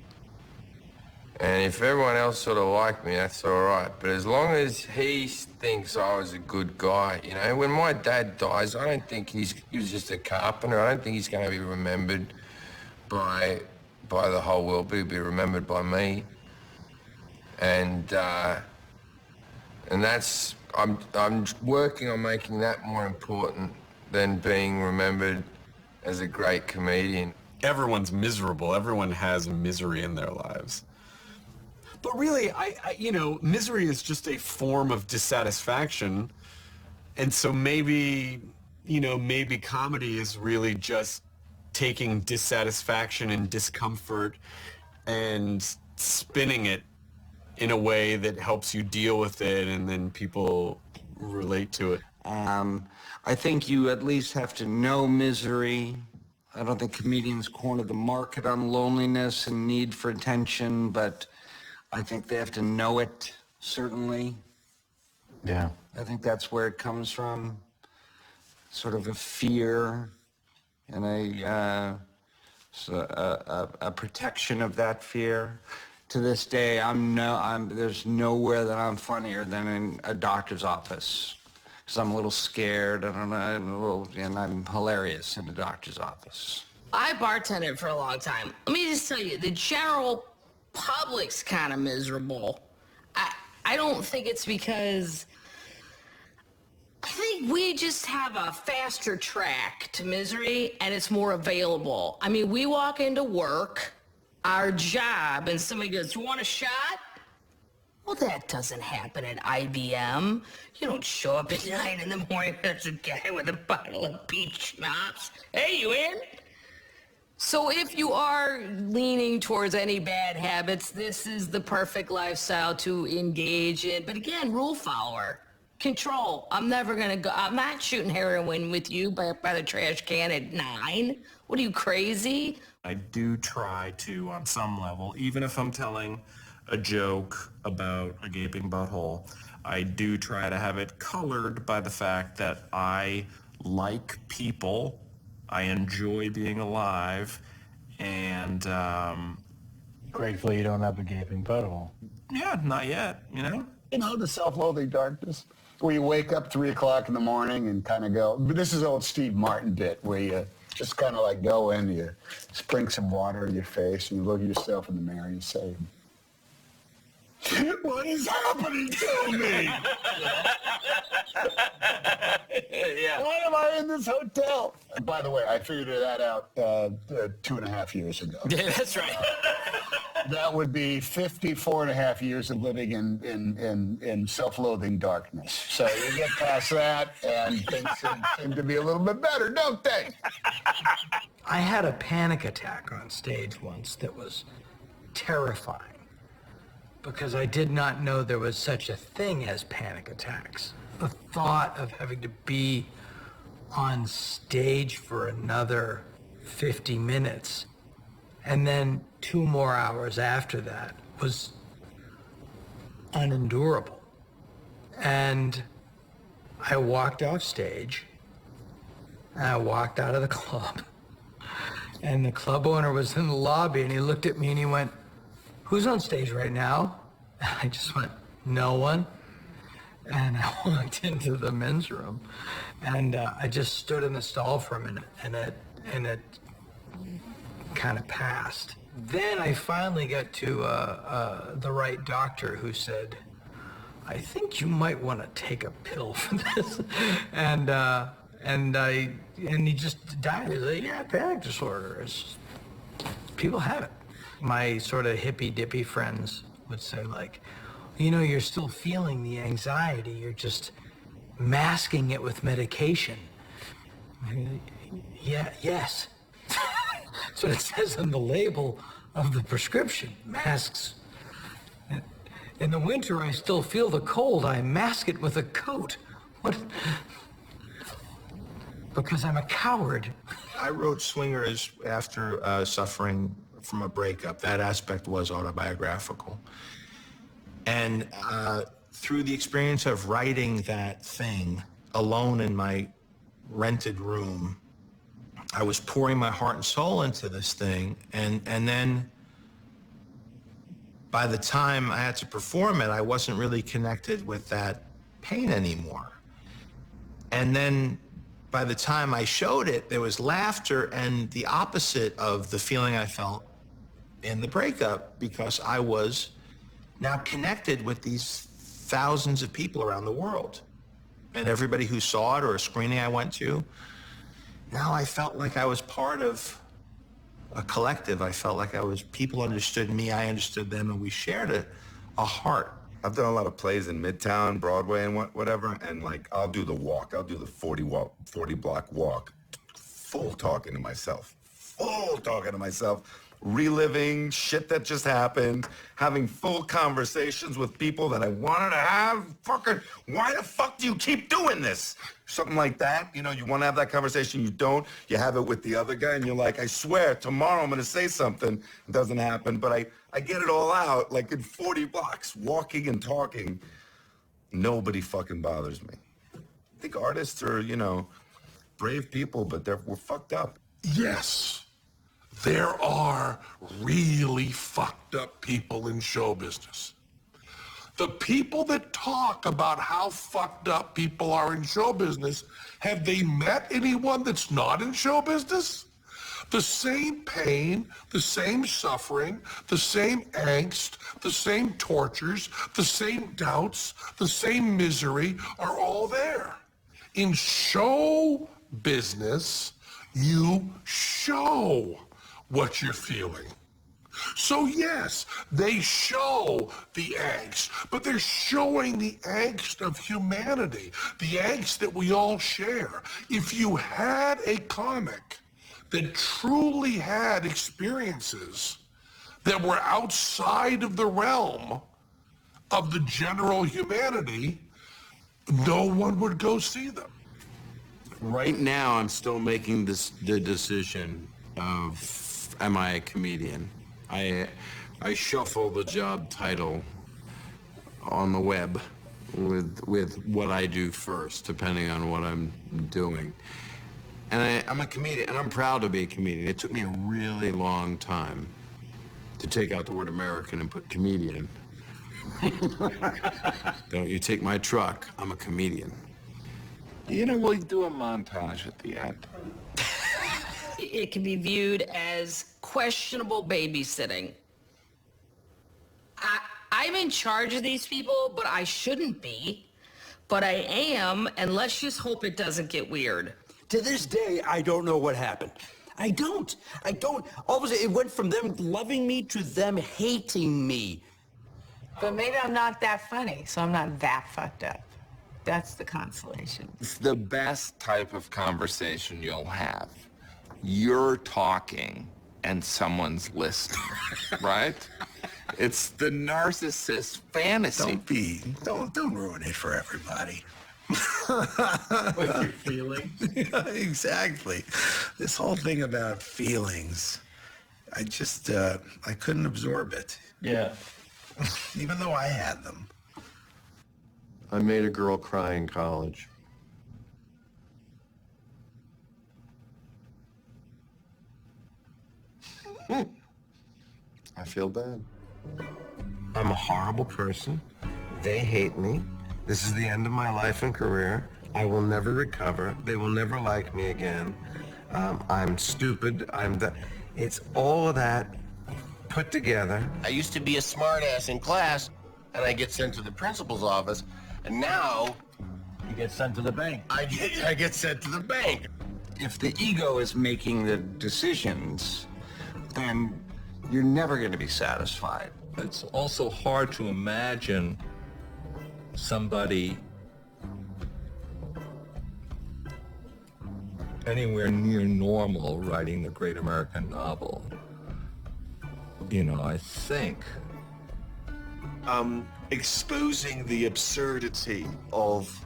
And if everyone else sort of liked me, that's all right. But as long as he thinks I was a good guy, you know, when my dad dies, I don't think he was just a carpenter. I don't think he's going to be remembered by the whole world, but he'll be remembered by me. And that's, I'm working on making that more important than being remembered as a great comedian. Everyone's miserable. Everyone has misery in their lives. But really, you know, misery is just a form of dissatisfaction. And so maybe, you know, maybe comedy is really just taking dissatisfaction and discomfort and spinning it in a way that helps you deal with it, and then people relate to it. I think you at least have to know misery. I don't think comedians corner the market on loneliness and need for attention, but I think they have to know it, certainly. Yeah. I think that's where it comes from, sort of a fear and a protection of that fear. to this day, there's nowhere that I'm funnier than in a doctor's office. Because I'm a little scared and I'm hilarious in the doctor's office. I bartended for a long time. Let me just tell you, the general public's kind of miserable. I don't think it's because... I think we just have a faster track to misery, and it's more available. I mean, we walk into work, our job, and somebody goes, "You want a shot?" Well, that doesn't happen at IBM. You don't show up at 9 in the morning, there's a guy with a bottle of peach schnapps. "Hey, you in?" So if you are leaning towards any bad habits, this is the perfect lifestyle to engage in. But again, rule follower. Control. I'm never going to go. I'm not shooting heroin with you by the trash can at 9. What are you, crazy? I do try to, on some level, even if I'm telling a joke about a gaping butthole, I do try to have it colored by the fact that I like people, I enjoy being alive, and Gratefully you don't have a gaping butthole. yeah, not yet, you know? You know, the self-loathing darkness, where you wake up 3 o'clock in the morning and kind of go, but this is old Steve Martin bit, where you just kind of like go in, you sprinkle some water in your face, and you look at yourself in the mirror and you say, "What is happening to me? Yeah. Why am I in this hotel?" And by the way, I figured that out 2.5 years ago. Yeah, that's right. That would be 54.5 years of living in self-loathing darkness. So you get past that, and things seem to be a little bit better, don't they? I had a panic attack on stage once that was terrifying because I did not know there was such a thing as panic attacks. The thought of having to be on stage for another 50 minutes and then 2 more hours after that was unendurable. And I walked off stage, and I walked out of the club, and the club owner was in the lobby, and he looked at me and he went, "Who's on stage right now?" And I just went, "No one." And I walked into the men's room, and I just stood in the stall for a minute, and it kind of passed. Then I finally got to the right doctor, who said, "I think you might want to take a pill for this," and he just died. He's like, "Yeah, panic disorder. People have it." My sort of hippy dippy friends would say, like, "You know, you're still feeling the anxiety. You're just masking it with medication." Yeah, yes. That's what it says on the label of the prescription. Masks. In the winter, I still feel the cold. I mask it with a coat. What? Because I'm a coward. I wrote Swingers after suffering from a breakup. That aspect was autobiographical. And through the experience of writing that thing alone in my rented room, I was pouring my heart and soul into this thing. And then by the time I had to perform it, I wasn't really connected with that pain anymore. And then by the time I showed it, there was laughter and the opposite of the feeling I felt in the breakup, because I was now connected with these thousands of people around the world. And everybody who saw it or a screening I went to, now I felt like I was part of a collective. I felt like people understood me, I understood them, and we shared a heart. I've done a lot of plays in Midtown, Broadway, and whatever, and like I'll do the walk. I'll do the 40 block walk, full talking to myself, reliving shit that just happened, having full conversations with people that I wanted to have. Fucking, why the fuck do you keep doing this? Something like that. You know, you want to have that conversation, you don't. You have it with the other guy, and you're like, I swear, tomorrow I'm going to say something. It doesn't happen, but I get it all out, like in 40 blocks, walking and talking. Nobody fucking bothers me. I think artists are, brave people, but we're fucked up. Yes. there are really fucked up people in show business. The people that talk about how fucked up people are in show business, have they met anyone that's not in show business? The same pain, the same suffering, the same angst, the same tortures, the same doubts, the same misery are all there. In show business, you show what you're feeling. So yes, they show the angst, but they're showing the angst of humanity, the angst that we all share. If you had a comic that truly had experiences that were outside of the realm of the general humanity, no one would go see them. Right now, I'm still making the decision of, am I a comedian? I shuffle the job title on the web with what I do first, depending on what I'm doing. And I'm a comedian, and I'm proud to be a comedian. It took me a really long time to take out the word American and put comedian. Don't you take my truck, I'm a comedian. You know, we'll do a montage at the end. It can be viewed as questionable babysitting. I'm in charge of these people, but I shouldn't be. But I am, and let's just hope it doesn't get weird. To this day, I don't know what happened. I don't. All of a sudden, it went from them loving me to them hating me. But maybe I'm not that funny, so I'm not that fucked up. That's the consolation. It's the best type of conversation you'll have. You're talking and someone's listening, right? It's the narcissist fantasy. Don't ruin it for everybody. What you're feeling? Exactly. This whole thing about feelings, I couldn't absorb it. Yeah. Even though I had them. I made a girl cry in college. I feel bad. I'm a horrible person. They hate me. This is the end of my life and career. I will never recover. They will never like me again. I'm stupid. It's all of that put together. I used to be a smartass in class, and I get sent to the principal's office, and now You get sent to the bank. I get sent to the bank. If the ego is making the decisions, then you're never going to be satisfied. It's also hard to imagine somebody anywhere near normal writing the great American novel. You know, I think. Exposing the absurdity of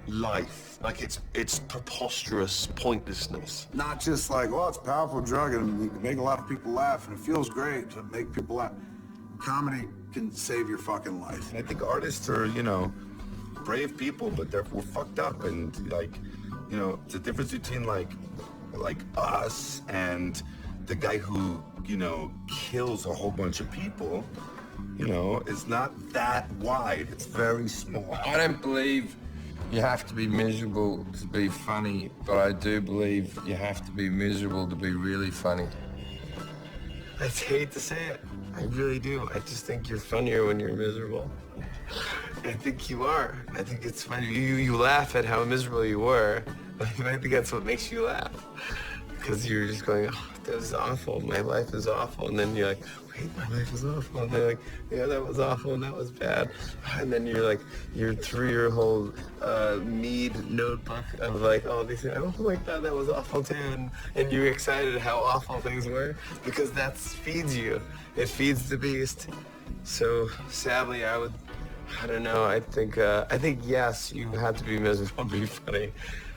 life, like its preposterous pointlessness. Not just like, well, it's a powerful drug and you can make a lot of people laugh and it feels great to make people laugh. Comedy can save your fucking life. I think artists are, brave people, but we're fucked up, and it's a difference between like us and the guy who, kills a whole bunch of people. It's not that wide. It's very small. I don't believe you have to be miserable to be funny, but I do believe you have to be miserable to be really funny. I hate to say it. I really do. I just think you're funnier when you're miserable. I think you are. I think it's funny. You laugh at how miserable you were. I think that's what makes you laugh. Because you're just going, oh, that was awful. My life is awful. And then you're like, wait, my life is awful. And they're like, yeah, that was awful and that was bad. And then you're like, you're through your whole Mead notebook of like all these things. Oh my God, that was awful too. And you're excited how awful things were because that feeds you. It feeds the beast. So sadly, I don't know. I think yes, you have to be miserable to be funny.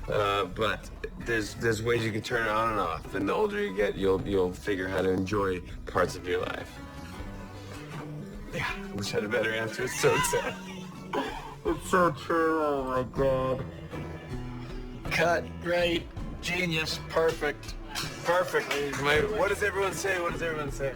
But there's ways you can turn it on and off. And the older you get, you'll figure how to enjoy parts of your life. Yeah, I wish I had a better answer. It's so sad. It's so true. Oh my God. Cut, great, genius, perfect. Perfect. What does everyone say? What does everyone say?